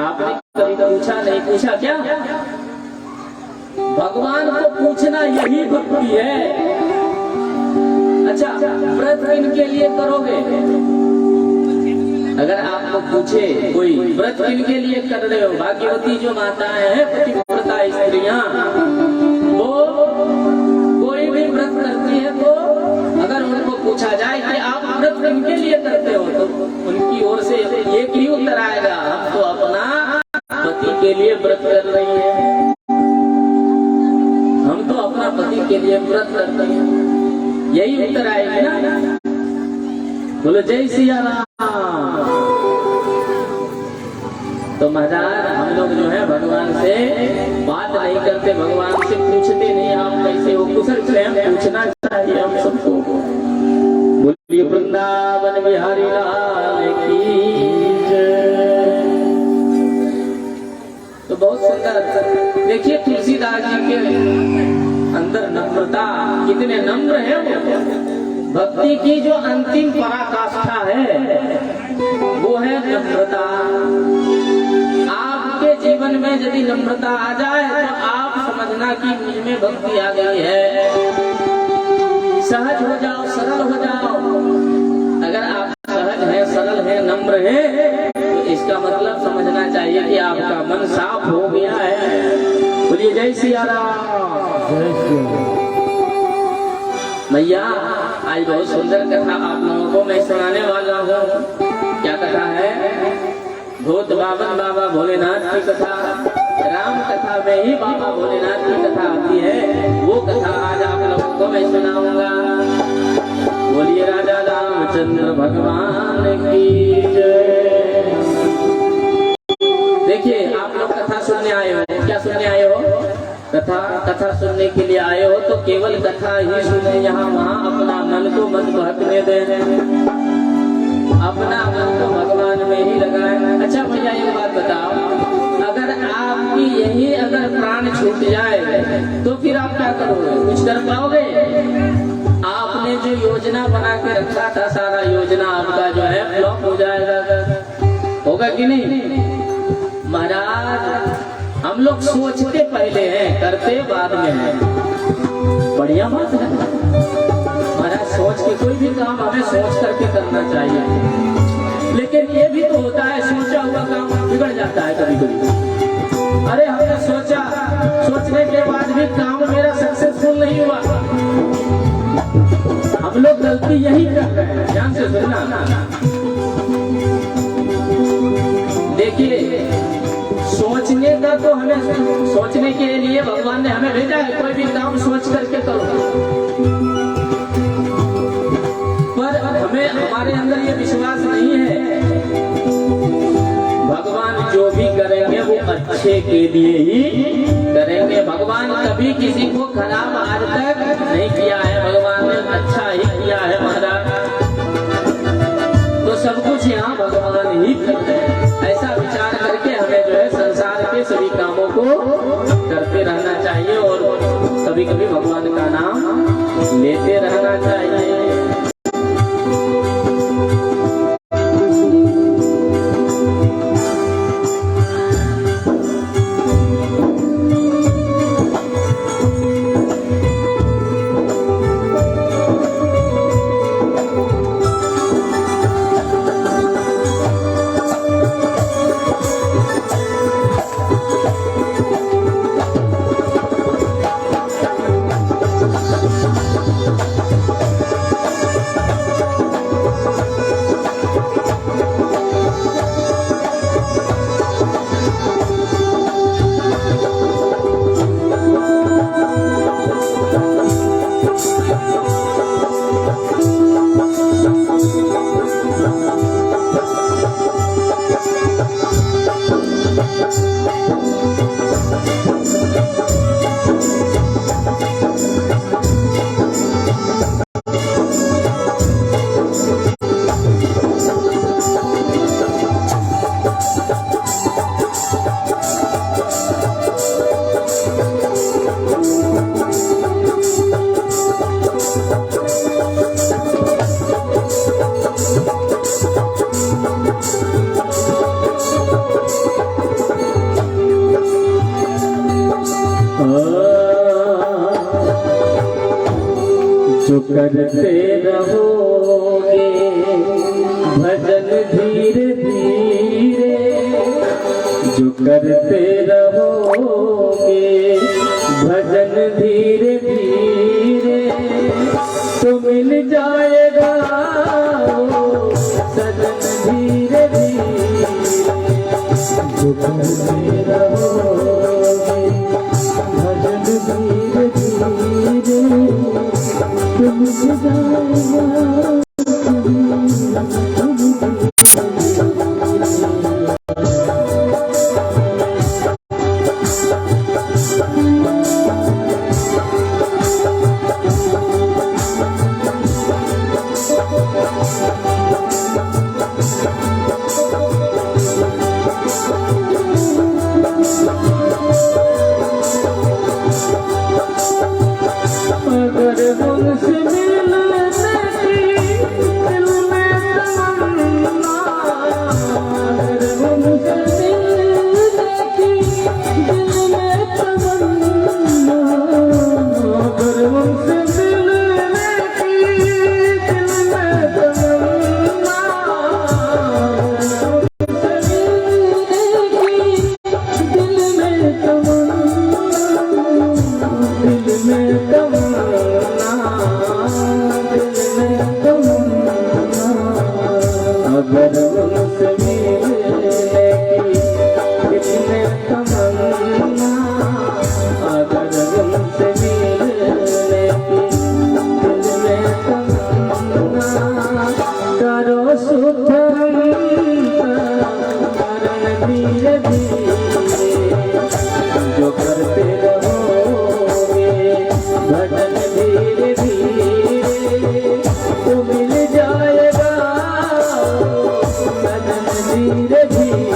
आपने कभी पूछा नहीं। पूछा क्या? भगवान को पूछना यही भक्ति है। अच्छा, व्रत किनके लिए करोगे? अगर आपको पूछे कोई व्रत किनके लिए कर रहे हो, भाग्यवती जो माताएं हैं, पतिव्रता स्त्रियां, वो कोई भी व्रत करती है तो अगर उनको पूछा जाए कि आप व्रत किनके लिए करते हो, तो उनकी ओर से एक ही उत्तर आएगा, हम तो अपना पति के लिए व्रत कर रही है, हम तो अपना पति के लिए व्रत करते हैं। यही उत्तर आएगी ना। बोलो जय सिया राम। तो महाराज हम लोग जो है भगवान से बात नहीं करते, भगवान से पूछते नहीं आप कैसे हो, कुशल प्रेम पूछना चाहिए हम सबको। बोलिए वृंदावन बिहारी लाल की जय। तो बहुत सुंदर देखिए तुलसीदास जी के अंदर नम्रता, कितने नम्र है वो। भक्ति की जो अंतिम पराकाष्ठा है वो है नम्रता। आपके जीवन में यदि नम्रता आ जाए तो आप समझना कि मुझ में भक्ति आ गई है। सहज हो जाओ, सरल हो जाओ। अगर आप सहज हैं, सरल हैं, नम्र हैं, तो इसका मतलब समझना चाहिए कि आपका मन साफ हो गया है। बोलिए जय सिया राम। जय सिया। भैया आज बहुत सुंदर कथा आप लोगों को मैं सुनाने वाला हूँ। क्या कथा है? भूत बावन बाबा भोलेनाथ की कथा। राम कथा में ही बाबा भोलेनाथ की कथा आती है, वो कथा आज आप लोगों को मैं सुनाऊंगा। बोलिए राजा रामचंद्र भगवान की जय। देखिए आप लोग कथा सुनने आए हो, क्या सुनने आए हो? कथा सुनने के लिए आए हो तो केवल कथा ही सुने, यहाँ वहाँ अपना मन को मत बहकने दें, अपना मन को भगवान में ही लगाएं। अच्छा भैया एक बात बताओ, अगर आपकी यही अगर प्राण छूट जाए तो फिर आप क्या करोगे? कुछ कर पाओगे? आपने जो योजना बना के रखा था, सारा योजना आपका जो है फ्लॉप हो जाएगा। होगा कि नहीं? महाराज हम लोग सोचते पहले हैं, करते बाद में हैं। बढ़िया बात है महाराज, सोच के कोई भी काम हमें सोच करके करना चाहिए। लेकिन ये भी तो होता है सोचा हुआ काम बिगड़ जाता है कभी कभी। अरे हमने सोचा, सोचने के बाद भी काम मेरा सक्सेसफुल नहीं हुआ। हम लोग गलती यही कर रहे हैं, ध्यान से सुनना। देखिए सोचने का तो हमें, सोचने के लिए भगवान ने हमें भेजा है, कोई भी काम सोच करके करो। पर हमें, हमारे अंदर ये विश्वास नहीं है, भगवान जो भी करेंगे वो अच्छे के लिए ही करेंगे। भगवान कभी किसी को खराब आज तक नहीं किया है, भगवान ने अच्छा ही किया है महाराज। तो सब कुछ यहाँ भगवान ही करते हैं। ऐसा विचार करके हमें जो है संसार के सभी कामों को करते रहना चाहिए और कभी कभी भगवान का नाम लेते रहना चाहिए। करते रहोगे भजन धीरे धीरे, जो करते रहोगे भजन धीरे धीरे, तो मिल जाएगा सजन धीरे धीरे। जो करते रहोगे भजन धीरे धीरे, तो मिल जाएगा। जो करते रहोगे भजन धीरे धीरे, तो मिल जाएगा भजन धीरे धीरे।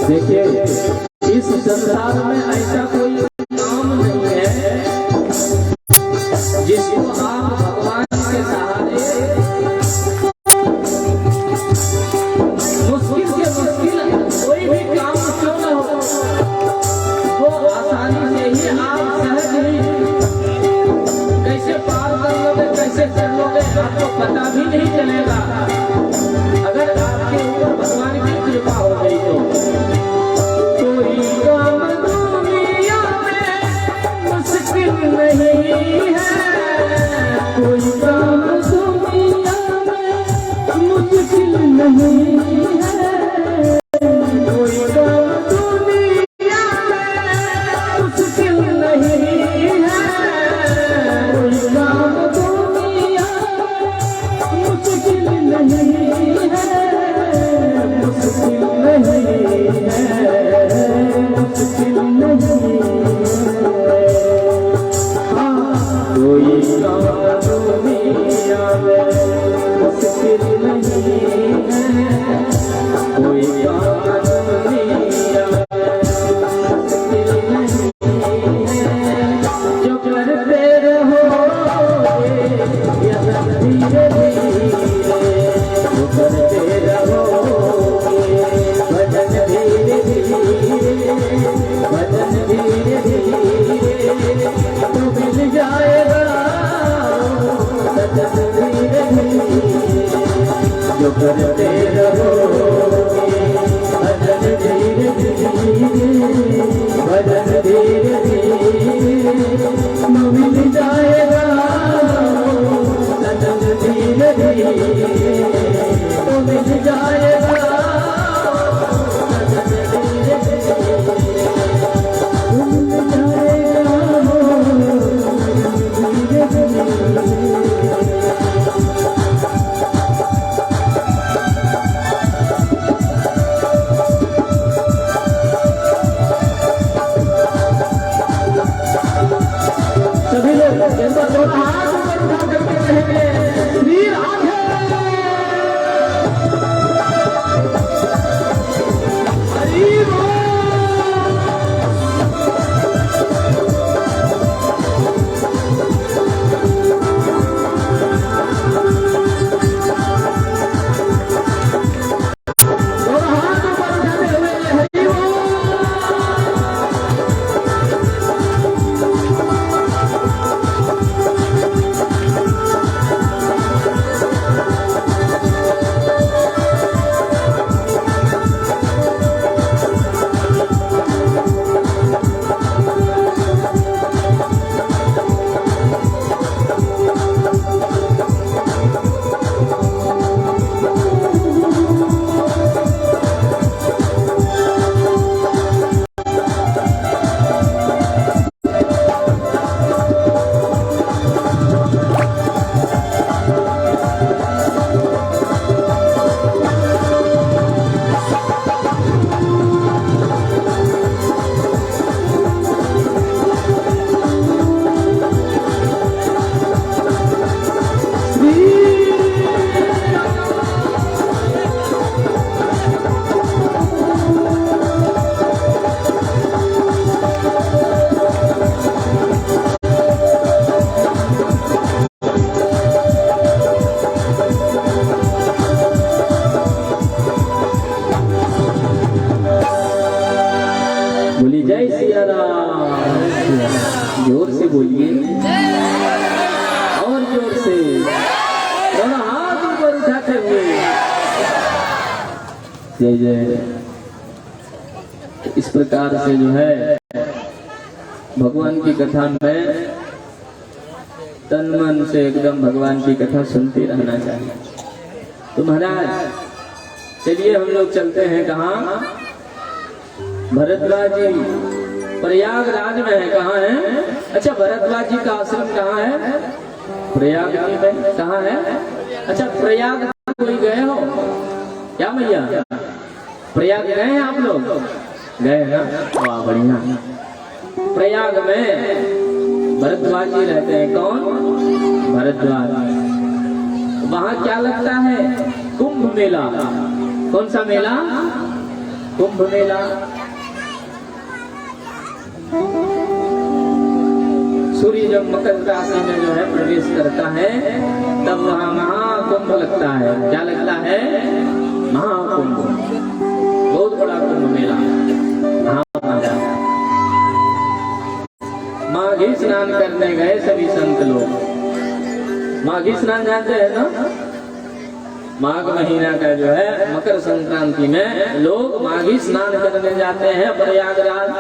देखिए, इस संसार में ऐसा कोई काम नहीं है जिसको आप भगवान के सहारे मुश्किल से मुश्किल कोई भी काम क्यों न हो, वो आसानी से ही आप सहज ही कैसे पार कर लोगे, कैसे कर लोगे, आपको पता भी नहीं चलेगा अगर आपके ऊपर भगवान की कृपा हो गई तो। नहीं है कोई काम दुनिया में मुश्किल नहीं है, कोई काम दुनिया में मुश्किल नहीं है, कोई काम दुनिया में मुश्किल नहीं है, मुश्किल नहीं है, मुश्किल नहीं है। कोई काम दुनिया में मुश्किल नहीं है, कोई काम दुनिया में मुश्किल नहीं है, जो करते रहोगे धीरे धीरे, जो करते रहोगे भजन धीरे धीरे, भजन धीरे धीरे, तो मिल जाएगा सजन धीरे धीरे। जो करते रहोगे भजन धीरे धीरे, भजन धीरे धीरे, तो मिल जाएगा सजन धीरे धीरे, तो मिल जाएगा सजन धीरे धीरे। उठा करके कहेंगे श्री राधे हरि बोल। बोली जय सिया राम। जोर से बोलिए और जोर से, दोनों हाथ ऊपर उठाते हुए जय जय। इस प्रकार से जो है भगवान की कथा में तन मन से एकदम भगवान की कथा सुनते रहना चाहिए। तो महाराज चलिए हम लोग चलते हैं कहाँ? भरद्वाज जी प्रयागराज में है। कहाँ है? अच्छा, भरद्वाज जी का आश्रम कहाँ है? प्रयाग में। कहाँ है? अच्छा, प्रयाग कोई गए हो क्या भैया? प्रयाग गए हैं आप लोग? गए ना? वाह बढ़िया। प्रयाग में भरद्वाज जी रहते हैं। कौन? भरद्वाज। वहाँ क्या लगता है? कुंभ मेला। कौन सा मेला? कुंभ मेला। सूर्य जब मकर राशि में जो है प्रवेश करता है तब वहाँ महाकुंभ लगता है। क्या लगता है? महाकुंभ। बहुत बड़ा कुंभ मेला। माघी स्नान करने गए सभी संत लोग। माघी स्नान जानते हैं ना? माघ महीना का जो है मकर संक्रांति में लोग माघी स्नान करने जाते हैं प्रयागराज।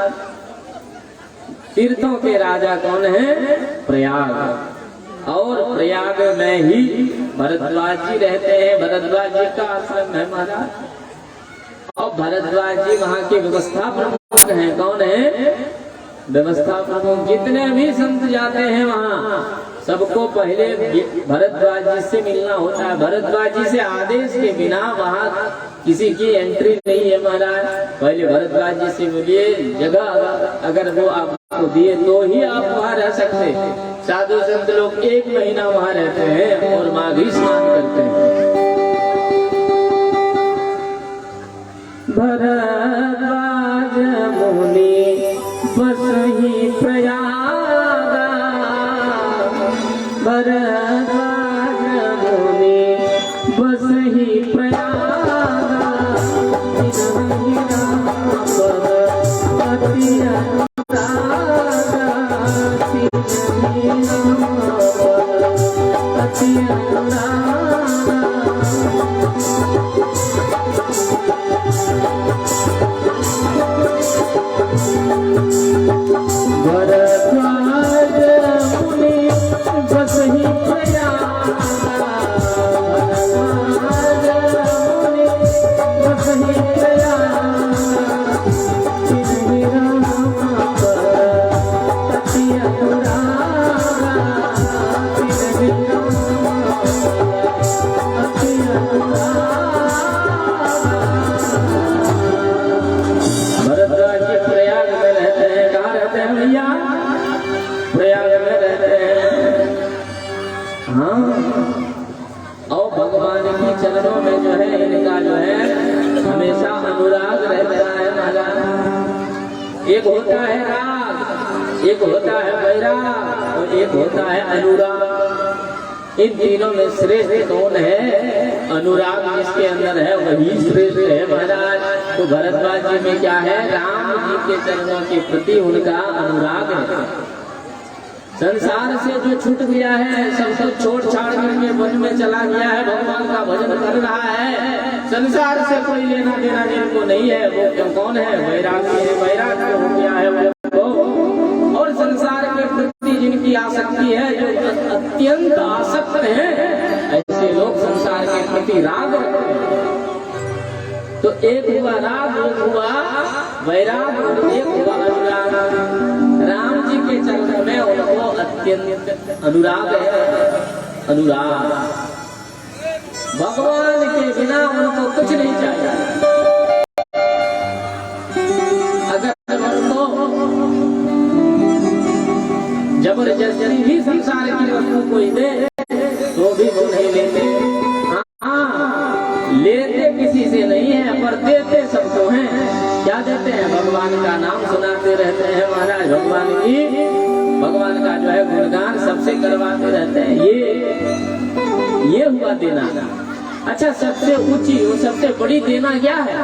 तीर्थों के राजा कौन है? प्रयाग। और प्रयाग में ही भरद्वाज जी रहते हैं। भरद्वाज जी का आश्रम है महाराज। और भरद्वाज जी वहाँ के व्यवस्था प्रमुख हैं। कौन है? व्यवस्था प्रमुख। जितने भी संत जाते हैं वहाँ सबको पहले भरद्वाज जी से मिलना होता है। भरद्वाज जी से आदेश के बिना वहाँ किसी की एंट्री नहीं है महाराज। पहले भरद्वाज जी से मिलिए। जगह अगर वो आपको दिए तो ही आप वहाँ रह सकते। साधु संत लोग 1 महीना वहाँ रहते हैं और माघी स्नान करते हैं। भरद्वाज मुनि बस ही प्रयागा। भरद्वाज मुनि बस ही प्रयागा। भरद्वाज मुनि बस ही प्रयाग। हाँ, और भगवान की चरणों में जो है इनका जो है हमेशा अनुराग रहता है महाराज। एक होता है राग, एक होता है वैराग और एक होता है अनुराग। इन तीनों में श्रेष्ठ कौन है? अनुराग जिसके अंदर है वही श्रेष्ठ है महाराज। तो भरद्वाज जी में क्या है? राम जी के चरणों के प्रति उनका अनुराग है। संसार से जो छूट गया है, सब कुछ छोड़ छाड़ करके वन में चला गया है, भगवान का भजन कर रहा है, संसार से कोई लेना देना जिनको नहीं है वो क्यों कौन है? वैराग्य है। वैराग्य हो गया है वो। और संसार के प्रति जिनकी आसक्ति है, जो अत्यंत आसक्त है, ऐसे लोग संसार के प्रति राग रखते हैं। तो एक हुआ राग, एक हुआ वैराग और एक हुआ अनुराग। राम जी के चरणों में उनको अत्यंत अनुराग है। अनुराग, भगवान के बिना उनको कुछ नहीं चाहिए। अगर उनको जबरदस्ती भी संसार की वस्तु कोई दे तो भी वो नहीं लेते। हाँ, लेते किसी से नहीं है पर देते सबको हैं। क्या देते हैं? भगवान का नाम सुनाते रहते हैं महाराज। भगवान का जो है गुणगान सबसे करवाते रहते हैं। ये हुआ देना। अच्छा, सबसे ऊंची और सबसे बड़ी देना क्या है?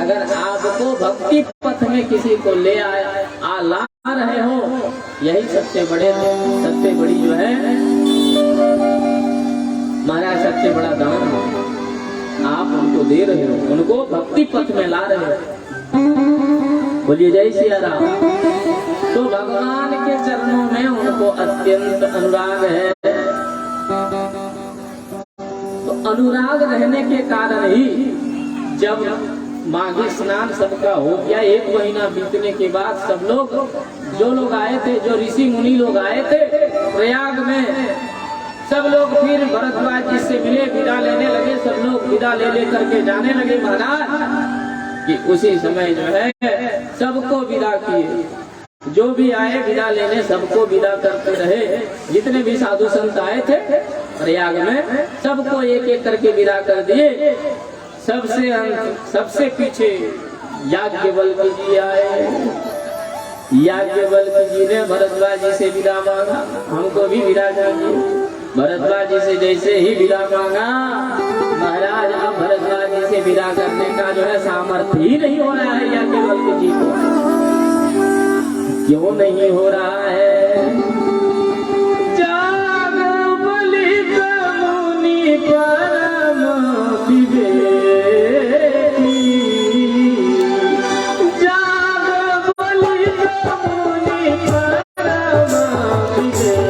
अगर आपको भक्ति पथ में किसी को ले ला रहे हो, यही सबसे बड़ी जो है महाराज सबसे बड़ा दान है। आप उनको दे रहे हो, उनको भक्ति पथ में ला रहे हो। बोलिए जय सिया राम। तो भगवान के चरणों में उनको अत्यंत अनुराग है। तो अनुराग रहने के कारण ही जब माघी स्नान सबका हो गया, 1 महीना बीतने के बाद सब लोग जो लोग आए थे, जो ऋषि मुनि लोग आए थे प्रयाग में, सब लोग फिर भरद्वाज जी से मिले, विदा लेने लगे। सब लोग विदा ले करके जाने लगे महाराज। कि उसी समय जो है सबको विदा किए। जो भी आए विदा लेने सबको विदा करते रहे। जितने भी साधु संत आए थे प्रयाग में सबको एक एक करके विदा कर दिए। सबसे पीछे याज्ञवल्क्य जी आए। याज्ञवल्क्य जी ने भरद्वाज जी से विदा मांगा, हमको भी विदा कीजिए। भरद्वाज जी से जैसे ही विदा मांगा महाराज, अब भरद्वाज जी से विदा करने का जो है सामर्थ्य ही नहीं हो रहा है याज्ञवल्क्य जी को। क्यों नहीं हो रहा है? जाग बलित मुनि परम विवेकी, जाग बलित मुनि परम विवेकी,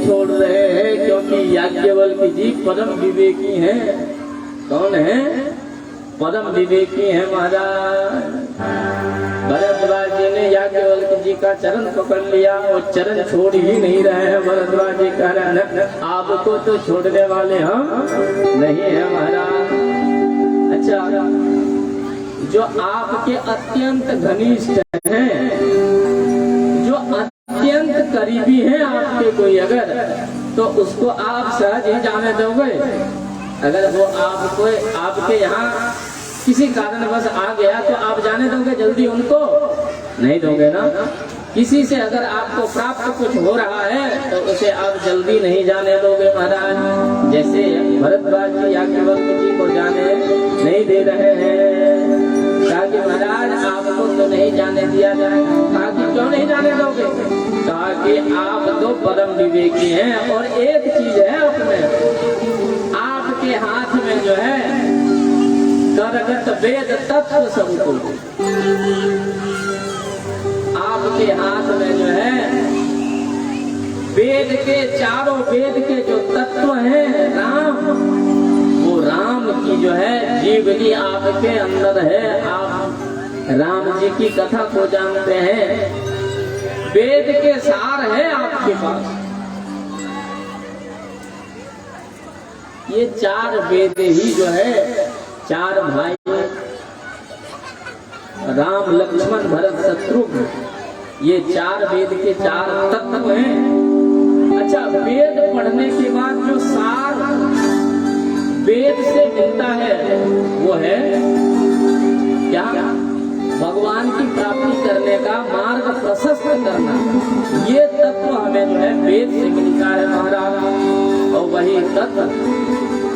छोड़ रहे हैं, क्योंकि याज्ञवल्क्य जी परम विवेकी हैं। कौन है? परम विवेकी है महाराज। भरद्वाज जी ने याज्ञवल्क्य जी का चरण पकड़ लिया और चरण छोड़ ही नहीं रहे हैं। भरद्वाज जी कह रहे हैं आपको तो छोड़ने वाले हम नहीं है महाराज। अच्छा, जो आपके अत्यंत घनिष्ठ हैं, जो अत्यंत करीबी हैं आपके कोई अगर, तो उसको आप सहज ही जाने दोगे? अगर वो आपको आपके यहाँ किसी कारणवश आ गया तो आप जाने दोगे जल्दी उनको? नहीं दोगे ना। किसी से अगर आपको प्राप्त कुछ हो रहा है तो उसे आप जल्दी नहीं जाने दोगे महाराज। जैसे भरद्वाज जी याज्ञवल्क्य जी को जाने नहीं दे रहे हैं, ताकि महाराज आपको तो नहीं जाने दिया जाए। ताकि क्यों नहीं जाने दोगे? ताकि आप तो परम विवेकी हैं। और एक चीज है अपने आपके हाथ में जो है करगत वेद तत्व सबको, आपके हाथ में जो है वेद के चारों वेद के जो तत्व हैं राम, वो राम की जो है जीवनी आपके अंदर है। आप राम जी की कथा को जानते हैं, वेद के सार है आपके पास। ये चार वेद ही जो है, चार भाई राम लक्ष्मण भरत शत्रुघ्न, ये चार वेद के चार तत्व हैं। अच्छा, वेद पढ़ने के बाद जो सार वेद से मिलता है वो है क्या? भगवान की प्राप्ति करने का मार्ग प्रशस्त करना। ये तत्व हमें जो है वेद से मिलता है महाराज। और वही तत्व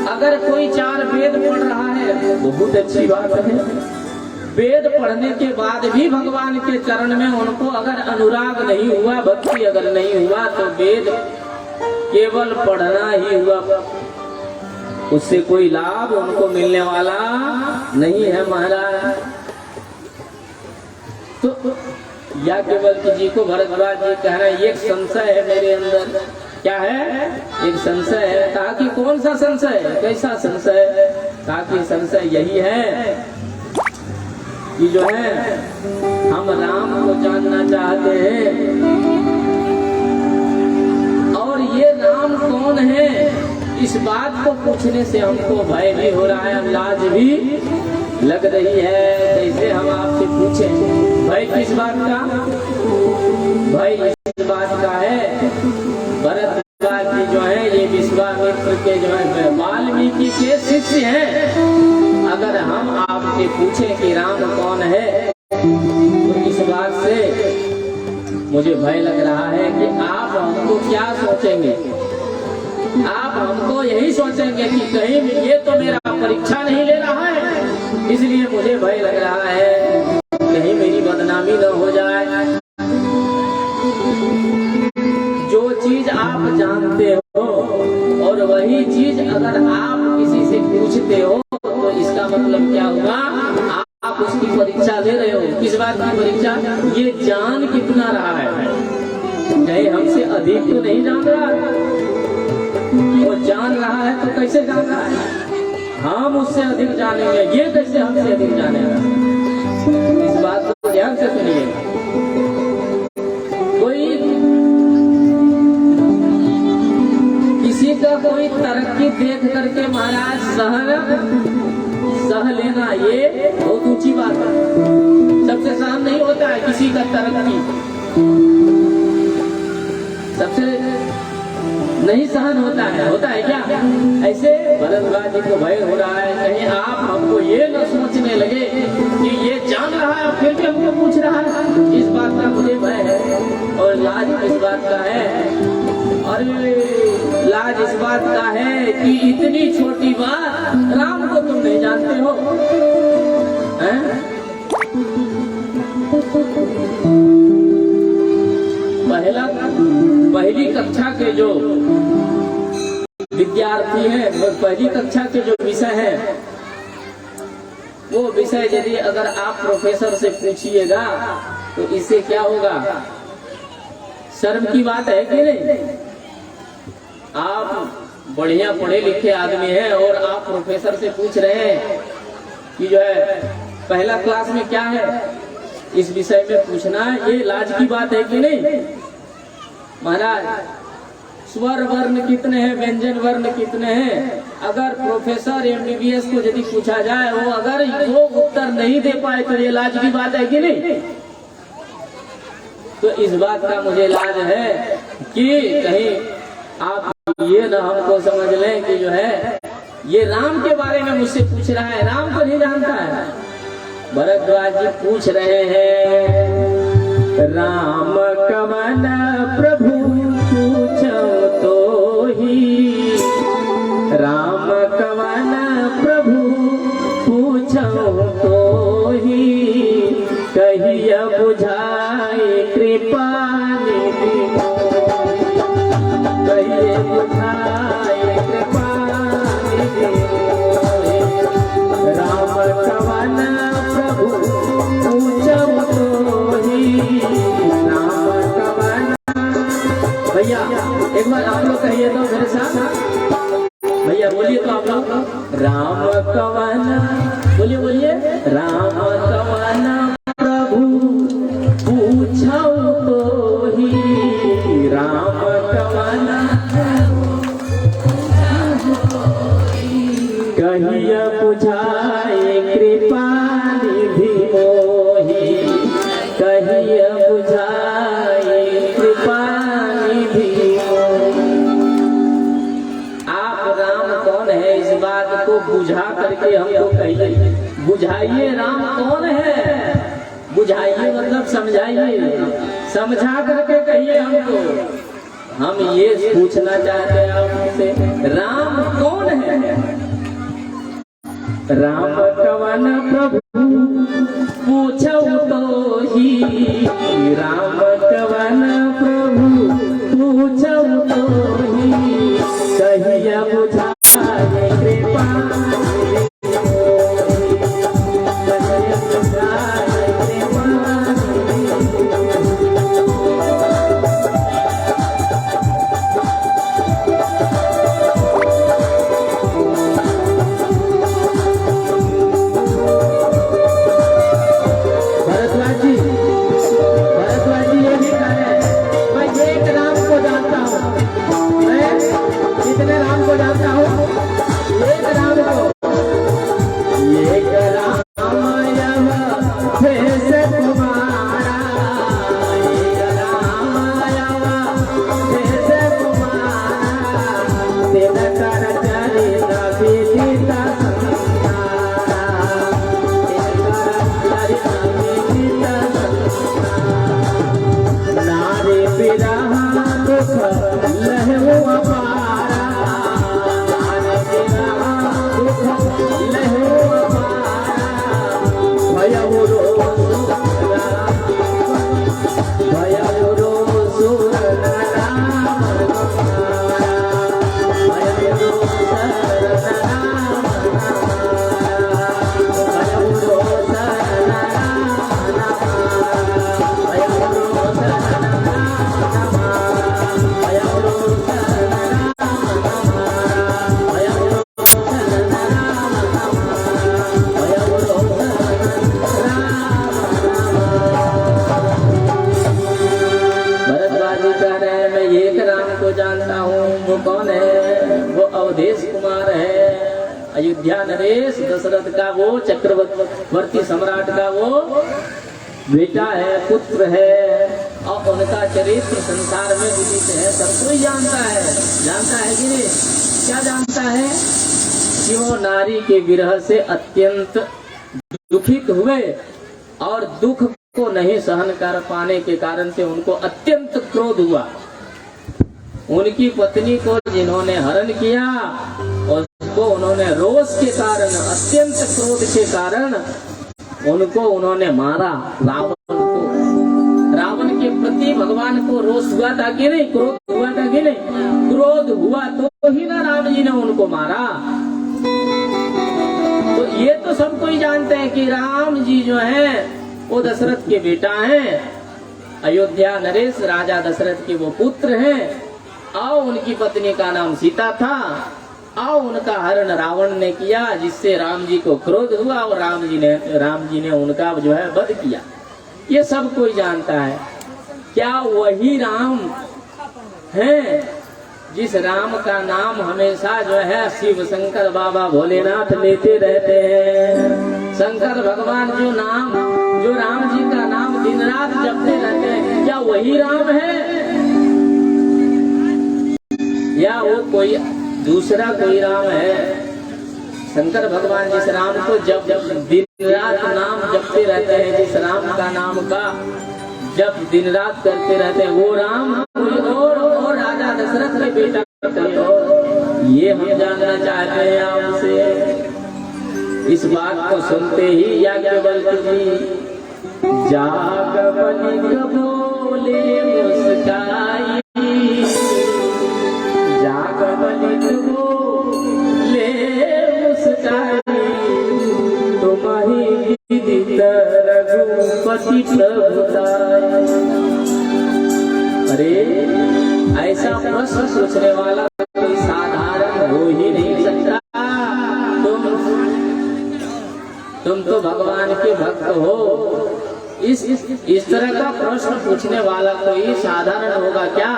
अगर कोई चार वेद पढ़ रहा है बहुत अच्छी बात है। वेद पढ़ने के बाद भी भगवान के चरण में उनको अगर अनुराग नहीं हुआ, भक्ति अगर नहीं हुआ, तो वेद केवल पढ़ना ही हुआ, उससे कोई लाभ उनको मिलने वाला नहीं है महाराज। तो याज्ञवल्क्य जी को भरद्वाज जी कह रहे हैं एक संशय है मेरे अंदर। क्या है? एक संशय है। कहा कि कौन सा संशय? कैसा संशय? कहा कि संशय यही है कि जो है हम राम को जानना चाहते हैं, और ये राम कौन है इस बात को पूछने से हमको भय भी हो रहा है, लाज भी लग रही है। कैसे हम आपसे पूछें? भय किस बात का? भय इस बात का है भरद्वाज जी जो है ये विश्वामित्र के जो है वाल्मीकि के शिष्य हैं। अगर हम आपसे पूछें कि राम कौन है तो इस बात से मुझे भय लग रहा है कि आप हमको क्या सोचेंगे। आप हमको यही सोचेंगे कि कहीं ये तो मेरा परीक्षा नहीं ले रहा है, इसलिए मुझे भय लग रहा है कहीं मेरी बदनामी न हो जाए। जो चीज आप जानते हो और वही चीज अगर आप किसी से पूछते हो तो इसका मतलब क्या हुआ? आप उसकी परीक्षा ले रहे हो। किस बात की परीक्षा? ये जान कितना रहा है, कहीं हमसे अधिक तो नहीं जान रहा। वो जान रहा है तो कैसे जान रहा है? हम उससे अधिक जानेंगे, ये कैसे हमसे अधिक जानेगा? इस बात को ध्यान से सुनिए। कोई किसी का कोई तरक्की देख करके महाराज सह लेना ये बहुत ऊंची बात है। सबसे सहन नहीं होता है किसी का तरक्की, सबसे नहीं सहन होता है क्या? ऐसे भरद्वाज जी को भय हो रहा है कहीं आप हमको ये न सोचने लगे कि ये जान रहा है फिर भी हमको पूछ रहा है। इस बात का मुझे भय है। और लाज इस बात का है, और लाज इस बात का है कि इतनी छोटी बात राम को तुम नहीं जानते हो। पहली कक्षा के जो विद्यार्थी हैं, पहली कक्षा के जो विषय है, वो विषय यदि अगर आप प्रोफेसर से पूछिएगा तो इससे क्या होगा? शर्म की बात है कि नहीं? बढ़िया पढ़े लिखे आदमी हैं और आप प्रोफेसर से पूछ रहे हैं कि जो है पहला क्लास में क्या है, इस विषय में पूछना ये लाज की बात है कि नहीं। महाराज स्वर वर्ण कितने हैं, व्यंजन वर्ण कितने हैं, अगर प्रोफेसर MBBS को यदि पूछा जाए वो अगर वो उत्तर नहीं दे पाए तो ये लाज की बात है कि नहीं। तो इस बात का मुझे लाज है कि कहीं आप ये ना हमको समझ लें कि जो है ये राम के बारे में मुझसे पूछ रहा है, राम को नहीं जानता है। भरद्वाज जी पूछ रहे हैं राम कवन प्रभु पूछो तो ही, राम कवन प्रभु पूछो तो ही, कहिया बुझाए कृपा निधि, कहिए बुझाए कृपा निधि। राम कवन प्रभु पूछो तो ही, राम कवन। भैया एक बार आप लोग कहिए तो मेरे साथ, भैया बोलिए तो आप लोग, राम कवन, बोलिए बोलिए, राम कवन प्रभु पूछो तो ही, राम कवन कहिया बुझाए कृपा निधि मोहि, कहिया बुझाए कृपा निधि मोहि। आप राम कौन है इस बात को बुझा करके हमको कहिए, बुझाइए राम कौन है, बुझाइए मतलब समझाइए, समझा करके कहिए हमको। हम ये पूछना चाहते हैं आपसे राम कौन है। राम कवन प्रभु पूछो तो ही, राम कवन प्रभु पूछो तो ही, कहिया बुझाए कृपा अयोध्या नरेश दशरथ का वो चक्रवर्ती सम्राट का वो बेटा है, पुत्र है, और उनका चरित्र संसार में विदित है, सब कोई जानता है कि नहीं। क्या जानता है कि वो नारी के विरह से अत्यंत दुखित हुए और दुख को नहीं सहन कर पाने के कारण से उनको अत्यंत क्रोध हुआ। उनकी पत्नी को जिन्होंने हरण किया और उसको उन्होंने रोष के कारण, अत्यंत क्रोध के कारण उनको उन्होंने मारा, रावण को। रावण के प्रति भगवान को रोष हुआ था कि नहीं, क्रोध हुआ था कि नहीं, क्रोध हुआ तो ही ना राम जी ने उनको मारा। तो ये तो सब कोई जानते हैं कि राम जी जो है वो दशरथ के बेटा हैं, अयोध्या नरेश राजा दशरथ के वो पुत्र हैं। और उनकी पत्नी का नाम सीता था, और उनका हरण रावण ने किया, जिससे राम जी को क्रोध हुआ और राम जी ने उनका जो है वध किया। ये सब कोई जानता है। क्या वही राम है जिस राम का नाम हमेशा जो है शिव शंकर बाबा भोलेनाथ लेते रहते हैं? शंकर भगवान जो राम जी का नाम दिन रात जपते रहते हैं, क्या वही राम है या वो कोई दूसरा कोई राम है? शंकर भगवान जिस राम को जब दिन रात नाम जपते रहते हैं, जिस राम का नाम का जब दिन रात करते रहते हैं, वो राम कोई और राजा दशरथ के बेटा कोई और? ये हम जानना चाहते हैं आपसे। इस बात को सुनते ही याज्ञवल्क्य जी याज्ञवल्क्य बोले मुस्काई, याज्ञवल्क्य बोले मुस्काई, तुम्हारी विदित रघुपति प्रभुताई। अरे ऐसा प्रश्न सोचने वाला कोई साधारण हो ही नहीं सकता। तुम तो भगवान के भक्त हो। इस तरह का प्रश्न पूछने वाला कोई साधारण होगा क्या?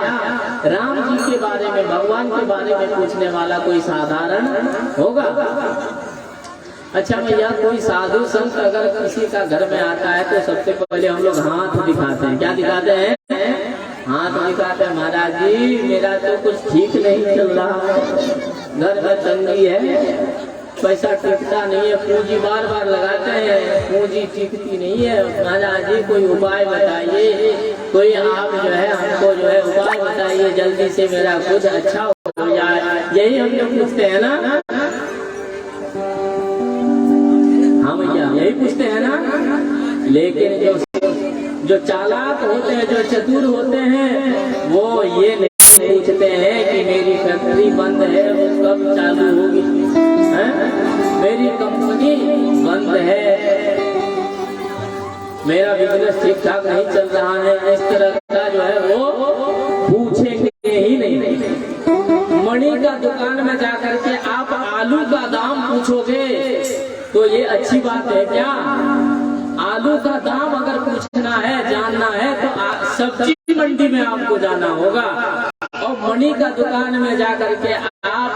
राम जी के बारे में, भगवान के बारे में पूछने वाला कोई साधारण होगा? अच्छा भैया, कोई साधु संत अगर किसी का घर में आता है तो सबसे पहले हम लोग हाथ दिखाते हैं। क्या दिखाते हैं? हाथ दिखाते हैं। महाराज जी, मेरा तो कुछ ठीक नहीं चल रहा, घर में तंगी है, पैसा टिकता नहीं है, पूंजी बार बार लगाते हैं, पूंजी टिकती नहीं है। महाराज जी कोई उपाय बताइए, कोई आप जो है हमको जो है उपाय बताइए, जल्दी से मेरा कुछ अच्छा हो जाए। यही हम लोग पूछते हैं ना? हाँ भैया, यही पूछते हैं ना। लेकिन जो चालाक होते हैं, जो चतुर होते हैं, वो ये नहीं पूछते हैं कि मेरी फैक्ट्री बंद है, वो कब चालू होगी, मेरी कंपनी बंद है, मेरा बिजनेस ठीक ठाक नहीं चल रहा है। इस तरह का जो है वो पूछेंगे ही नहीं। मणि का दुकान में जाकर के आप आलू का दाम पूछोगे तो ये अच्छी बात है क्या? आलू का दाम अगर पूछना है, जानना है तो सब्जी मंडी में आपको जाना होगा। और मणि का दुकान में जाकर के आप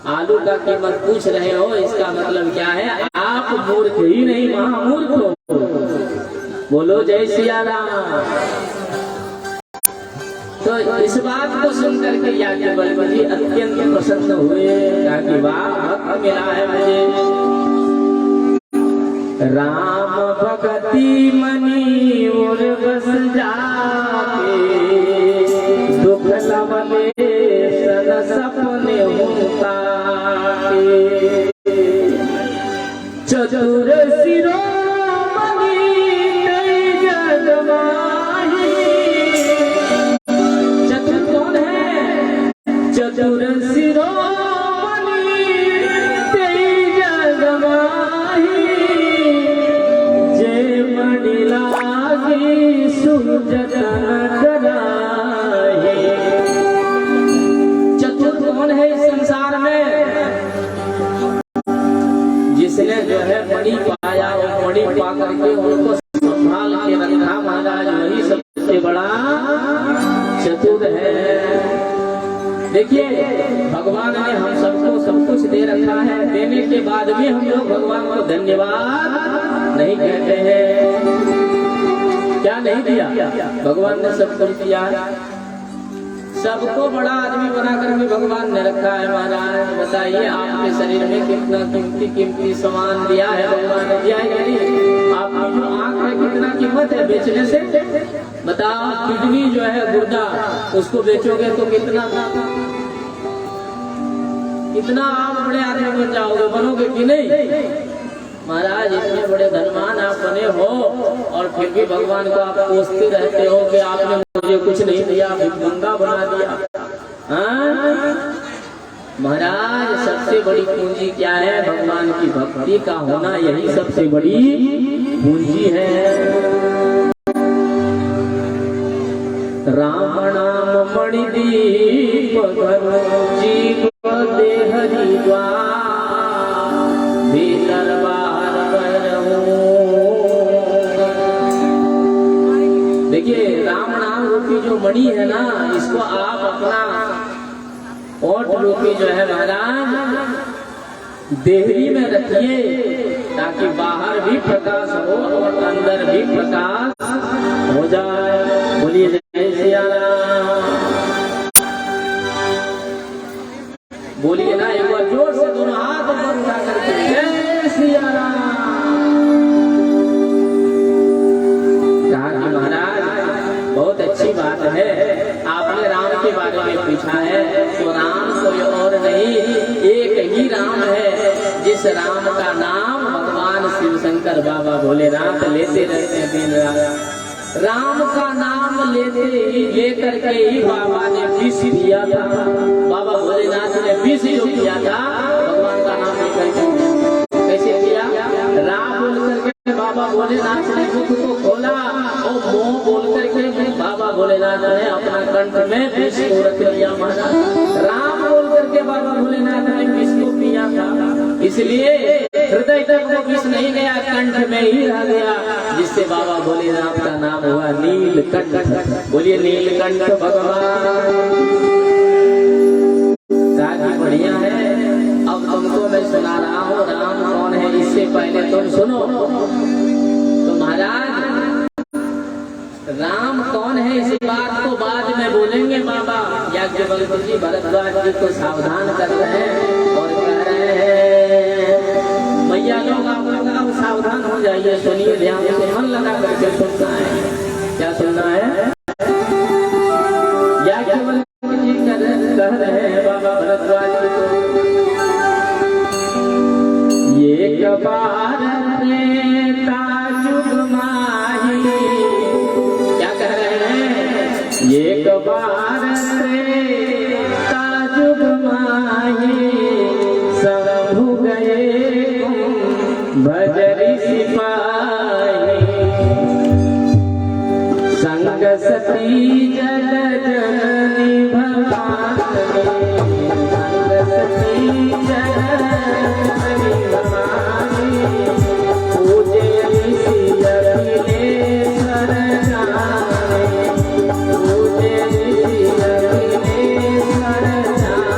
आलू का कीमत पूछ रहे हो, इसका मतलब क्या है? आप मूर्ख ही नहीं, महामूर्ख हो। बोलो जय सिया राम। तो इस बात को सुनकर के याज्ञवल्क्य जी अत्यंत प्रसन्न हुए। कहा कि वाह, भक्त मिला है मुझे। राम भगति मनी और बस जाके, दुख लवले सन सपने होता के, चतुर शिरोमणि कई जग माही। चतुर कौन है? चतुर शिरोमणि कई जग माही, जय मणि लागी सुजतन कराहे। चतुर कौन है इस संसार में? जिसने जो है मणि पाया और मणि पा करके उनको संभाल के रखा, महाराज वही सबसे बड़ा चतुर है। देखिए, भगवान ने हम सबको सब कुछ दे रखा है, देने के बाद भी हम लोग भगवान को धन्यवाद नहीं कहते हैं। क्या नहीं दिया? भगवान ने सब कुछ दिया। सबको बड़ा आदमी बना करके भगवान ने रखा है। महाराज बताइए, आपके शरीर में कितना कीमती सामान दिया है भगवान ने, दिया है या नहीं? आपकी जो आंख में कितना कीमत है बेचने से? बताओ, किडनी जो है, गुर्दा, उसको बेचोगे तो कितना आप बड़े आदमी बन जाओगे, बनोगे कि नहीं? महाराज इतने बड़े धनवान आप बने हो और फिर भी भगवान को आप कोसते रहते हो कि आपने मुझे कुछ नहीं दिया, भिखमंगा बना दिया। महाराज सबसे बड़ी पूंजी क्या है? भगवान की भक्ति का होना, यही सबसे बड़ी पूंजी है। राम नाम मणि दी जीव देह भीतर बाहर देखिए राम नाम रूपी जो मणि है ना, इसको आप अपना ओठ रूपी जो है महाराज देहरी में रखिए, ताकि बाहर भी प्रकाश हो और अंदर भी प्रकाश हो जाए। बोलिए जय सिया राम। बोलिए ना एक बार जोर से, दोनों हाथ ऊपर उठा करके जय सिया राम। कहा कि महाराज बहुत अच्छी बात है, आपने राम के बारे में पूछा है, तो राम कोई और नहीं, एक ही राम है, जिस राम का नाम भगवान शिव शंकर बाबा भोलेनाथ लेते रहते हैं दिन रात। राम का नाम लेकर के ही बाबा ने विष दिया था, बाबा भोलेनाथ ने विष जो किया था भगवान का नाम लेकर के। कैसे किया? राम बोल करके बाबा भोलेनाथ ने मुख को खोला और मोह बोल करके बाबा भोलेनाथ ने अपना कंठ में विष को रख लिया। महाराज राम बोल करके बाबा भोलेनाथ ने विष को पिया था, इसलिए हृदय तक वो विष नहीं गया, कंठ में ही रह गया, जिससे बाबा भोलेनाथ का नाम हुआ नीलकंठ। बोलिए नीलकंठ भगवान। काफी बढ़िया है। अब तुमको मैं सुना रहा हूँ राम कौन है, इससे पहले तुम सुनो। तो महाराज राम कौन है इस बात को बाद में बोलेंगे। बाबा याज्ञवल्क्य जी भरद्वाज जी को सावधान कर रहे हैं और कह रहे हैं भैया लोग आप लोग सावधान हो जाइए, सुनिए ध्यान से, मन लगा करके सुनना है। क्या सुनना है? याज्ञवल्क्य जी कह रहे हैं बाबा भरद्वाज जी को, ये कबार त्रेता जुग माही। क्या कह रहे हैं? ये कबार त्रेता जुग माही, शंभु गए भजरी सिपाही, संग सती जग जननी भवानी, संग सती जग जननी भवानी, पूजे ऋषि अखिलेश्वर जाने, पूजे ऋषि अखिलेश्वर जाने।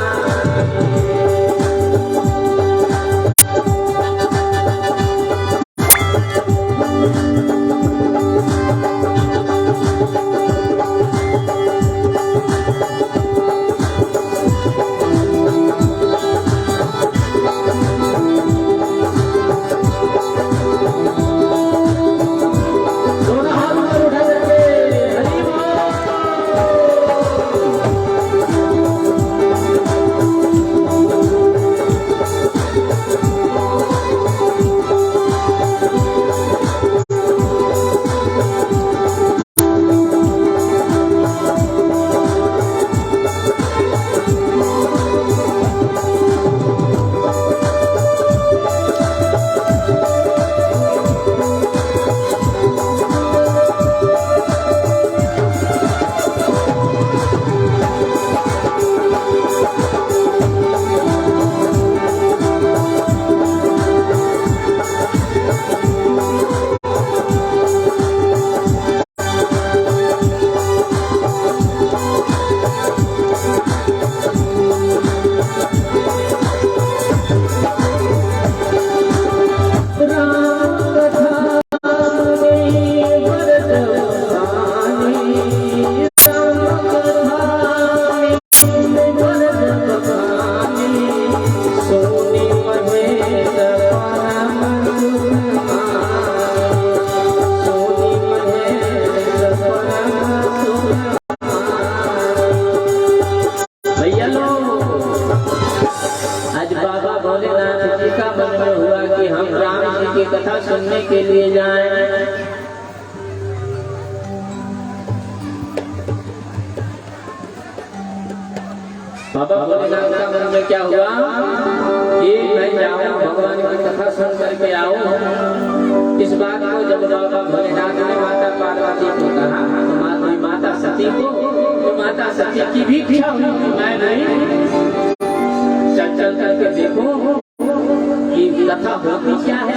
कथा सुनने के लिए जाएं। बाबा भोलेनाथ का मन में क्या हुआ कि मैं जाऊं भगवान की कथा सुन करके आऊं। इस बात को जब बाबा भोलेनाथ ने माता पार्वती को कहा तो माता सती को, तो माता सती की भी इच्छा हुई कि मैं नहीं चल करके देखो कि कथा होती क्या है,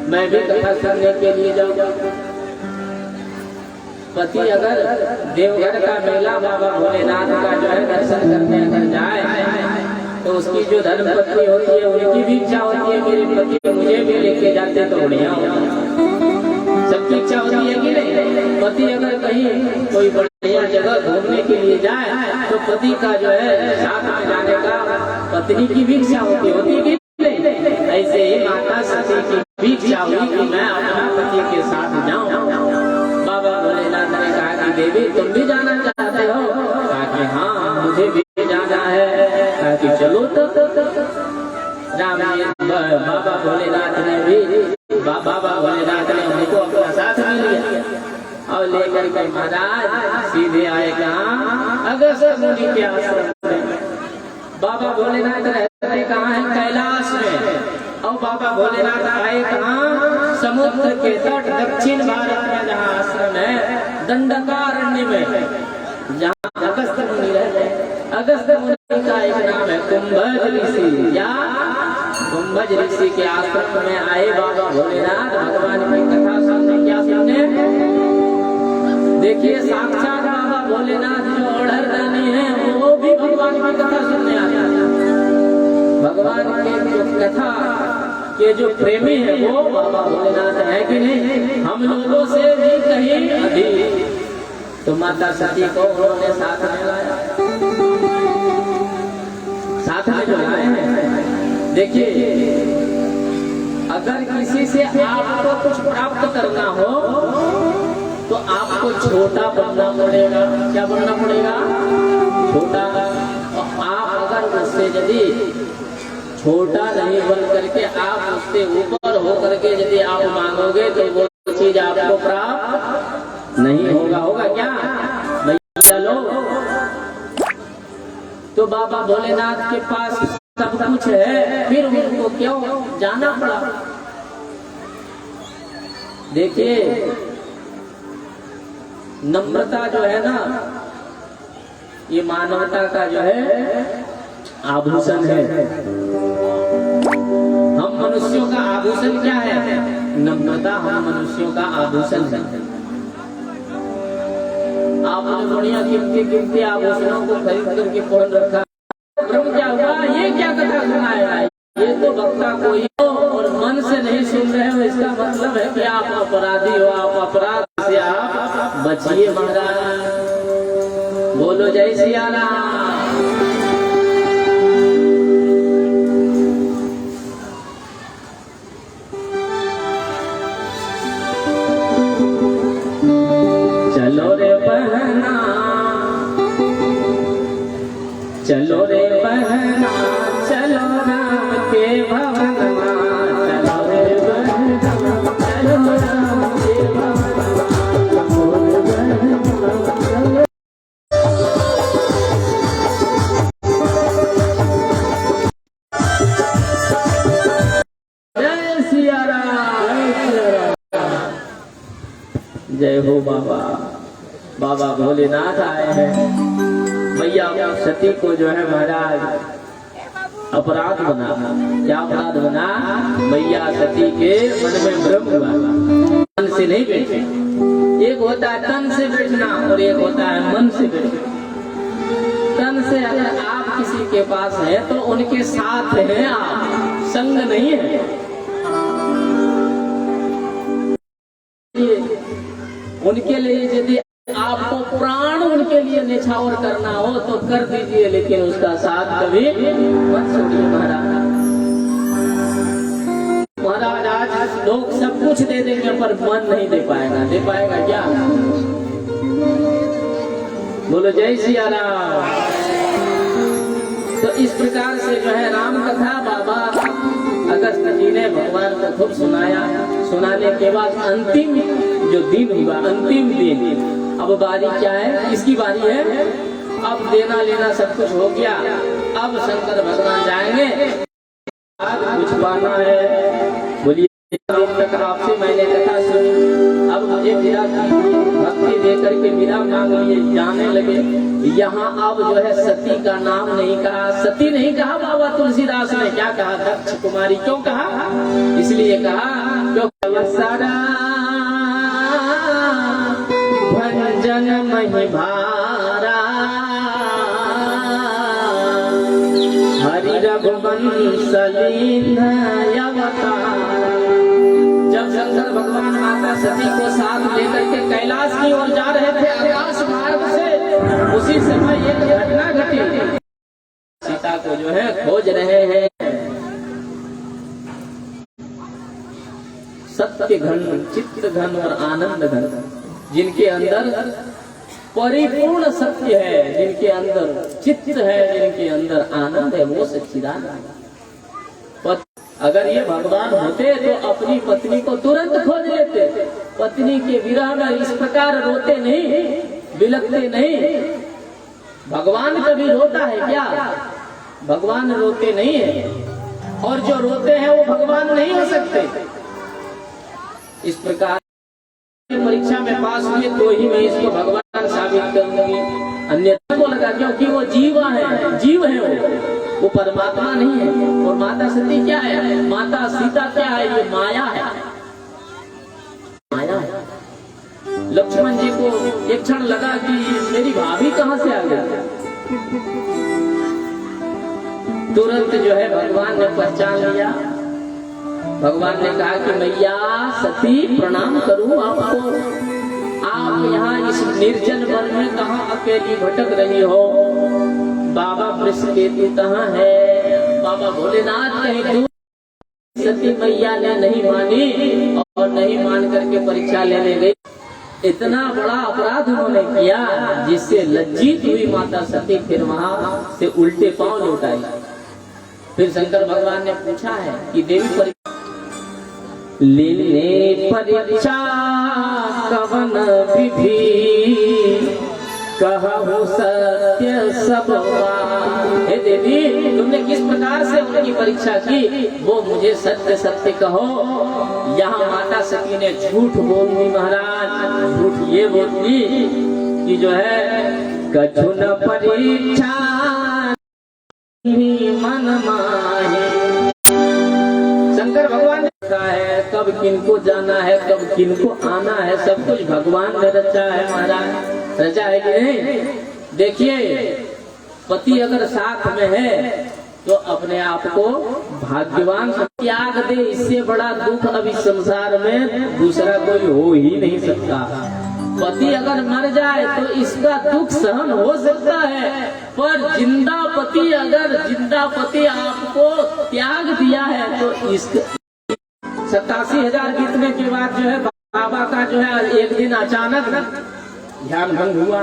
मैं भी कथा करने के लिए जाऊंगा। पति अगर देवघर का मेला बाबा भोलेनाथ का जो है दर्शन करने अगर जाए तो उसकी जो धर्म पत्नी होती है उनकी भी इच्छा होती है मेरे पति मुझे भी लेके जाते तो बढ़िया होगा। सबकी इच्छा होती है कि नहीं। पति अगर कहीं कोई बढ़िया जगह घूमने के लिए जाए तो पति का जो है साथ में जाने का पत्नी की भी इच्छा होती है कि नहीं। ऐसे ही माता सती की भी इच्छा हुई कि मैं अपना पति के साथ जाऊं। बाबा भोलेनाथ ने कहा कि देवी तुम भी जाना चाहते हो? कहा कि हाँ मुझे भी जाना है। कहा कि चलो तो राम बाबा भोलेनाथ ने भी बाबा भोलेनाथ ने उनको अपना साथ में लिया और लेकर के महाराज सीधे आए कहाँ अगस्त्य मुनि के आश्रम में। बाबा भोलेनाथ रहते कहाँ है? कैलाश में। और बाबा भोलेनाथ आए कहाँ? समुद्र के तट दक्षिण भारत में जहाँ आश्रम है दंडकारण्य में जहाँ अगस्त्य मुनि रहते हैं। अगस्त्य मुनि का एक नाम है कुंभज ऋषि। या कुंभज ऋषि के आश्रम में आए बाबा भोलेनाथ भगवान की कथा सुनने। क्या सुनने? देखिए साक्षात बाबा भोलेनाथ जो ओढ़रदानी है वो भी भगवान की कथा सुनने आते हैं। भगवान के जो कथा के जो प्रेमी है वो बाबा भोलेनाथ है कि नहीं। हम लोगों से भी कहीं अधिक। तो माता सती को उन्होंने साथ में लाया, साथ में जो लाए हैं। देखिए अगर किसी से आपको कुछ प्राप्त करना हो तो आपको छोटा बनना पड़ेगा। क्या बनना पड़ेगा? छोटा। और आप अगर उससे यदि छोटा नहीं बन करके आप उससे ऊपर हो करके यदि आप मांगोगे तो वो चीज आपको प्राप्त नहीं होगा। होगा क्या भैया लोग? तो बाबा भोलेनाथ के पास सब कुछ है फिर उनको क्यों जाना पड़ा? देखिए नम्रता जो है ना ये मानवता का जो है आभूषण है। हम मनुष्यों का आभूषण क्या है? नम्रता हम मनुष्यों का आभूषण है। आपने बढ़िया कीमती आभूषणों को खरीद करके पहन रखा। ब्रह्म क्या हुआ? ये क्या कथा सुनाया है? ये तो वक्ता कोई हो और मन से नहीं सुन रहे हो। इसका मतलब है कि आप अपराधी हो। आप अपराध से आप बचिए महाराज। बोलो जय सिया राम। चलो रे बहना, चलो रे बहना, चलो राम के भवन। चलो रे बहना, चलो राम के भवन। जय सिया राम। जय हो बाबा। बाबा भोलेनाथ आए हैं। मैया सती को जो है महाराज अपराध बना। क्या अपराध बना? मैया सती के मन में भ्रम हुआ। मन से नहीं बैठे। एक होता है तन से बैठना और एक होता है मन से बैठना। तन से अगर आप किसी के पास है तो उनके साथ हैं आप, संग नहीं है। उनके लिए यदि आपको प्राण उनके लिए निछावर करना हो तो कर दीजिए, लेकिन उसका साथ कभी मत छोड़िए महाराज। महाराज आज लोग सब कुछ दे देंगे पर मन नहीं दे पाएगा। दे पाएगा क्या? बोलो जय सिया राम। तो इस प्रकार से जो है राम कथा बाबा अगस्त्य जी ने भगवान को खूब सुनाया। सुनाने के बाद अंतिम जो दिन हुआ, अंतिम दिन, अब बारी क्या है? इसकी बारी है। अब देना लेना सब कुछ हो गया। अब शंकर भगवान जाएंगे, आज कुछ पाना है। बोलिए दिन तक आपसे मैंने कथा सुनी। अब मुझे विदा कीजिए, भक्ति देकर के विदा मांग लिए, जाने लगे। यहाँ अब जो है सती का नाम नहीं कहा, सती नहीं कहा बाबा तुलसीदास ने, क्या कहा? दक्ष कुमारी। क्यों कहा? इसलिए कहा क्योंकि सदा भंजन मही भारा हरि रघुवंश लीन अवतारा। जब शंकर भगवान माता सती को साथ लेकर के कैलाश की ओर जा रहे थे आकाश मार्ग से, उसी समय एक घटना घटी। सीता को जो है खोज रहे हैं। सत्य घन, चित्त घन और आनंद घन, जिनके अंदर परिपूर्ण सत्य है, जिनके अंदर चित्त है, जिनके अंदर आनंद है, वो सच्चिदानंद। अगर ये भगवान होते तो अपनी पत्नी को तुरंत खोज लेते, पत्नी के विरह में इस प्रकार रोते नहीं, बिलखते नहीं। भगवान कभी रोता है क्या? भगवान रोते नहीं है, और जो रोते हैं वो भगवान नहीं हो सकते। इस प्रकार परीक्षा में पास हुए तो ही मैं इसको भगवान साबित करूंगी, अन्यथा को लगा क्योंकि वो जीव है, वो परमात्मा नहीं है। और माता सती क्या है? माता सीता क्या है? ये माया है, माया है। लक्ष्मण जी को एक क्षण लगा कि मेरी भाभी कहाँ से आ गई, तुरंत जो है भगवान ने पहचान लिया। भगवान ने कहा कि मैया सती प्रणाम करूं आपको, आप यहाँ इस निर्जन वन में कहाँ अकेली भटक रही हो? बाबा वृषकेतु कहाँ है? बाबा भोलेनाथ कहीं दूर। सती मैया ने नहीं मानी और नहीं मान करके परीक्षा लेने गई। इतना बड़ा अपराध उन्होंने किया जिससे लज्जित हुई माता सती, फिर वहां से उल्टे पांव लौट आई। फिर शंकर भगवान ने पूछा है कि देवी लेने परीक्षा कवन विधि कहु सत्य सब। हे देवी, तुमने किस प्रकार से उनकी परीक्षा की, वो मुझे सत्य सत्य कहो। यहाँ माता सती ने झूठ बोल दी महाराज, झूठ ये बोली कि जो है कछु न परीक्षा मन माहे। शंकर भगवान ने रचा है, कब किनको जाना है, कब किनको आना है, सब कुछ भगवान ने रचा है महाराज। रचा है कि नहीं? देखिए, पति अगर साथ में है तो अपने आप को भाग्यवान त्याग दे, इससे बड़ा दुख अभी संसार में दूसरा कोई हो ही नहीं सकता। पति अगर मर जाए तो इसका दुख सहन हो सकता है, पर जिंदा पति आपको त्याग दिया है तो इसका 87,000 बीतने के बाद जो है बाबा का जो है एक दिन अचानक ध्यान भंग हुआ।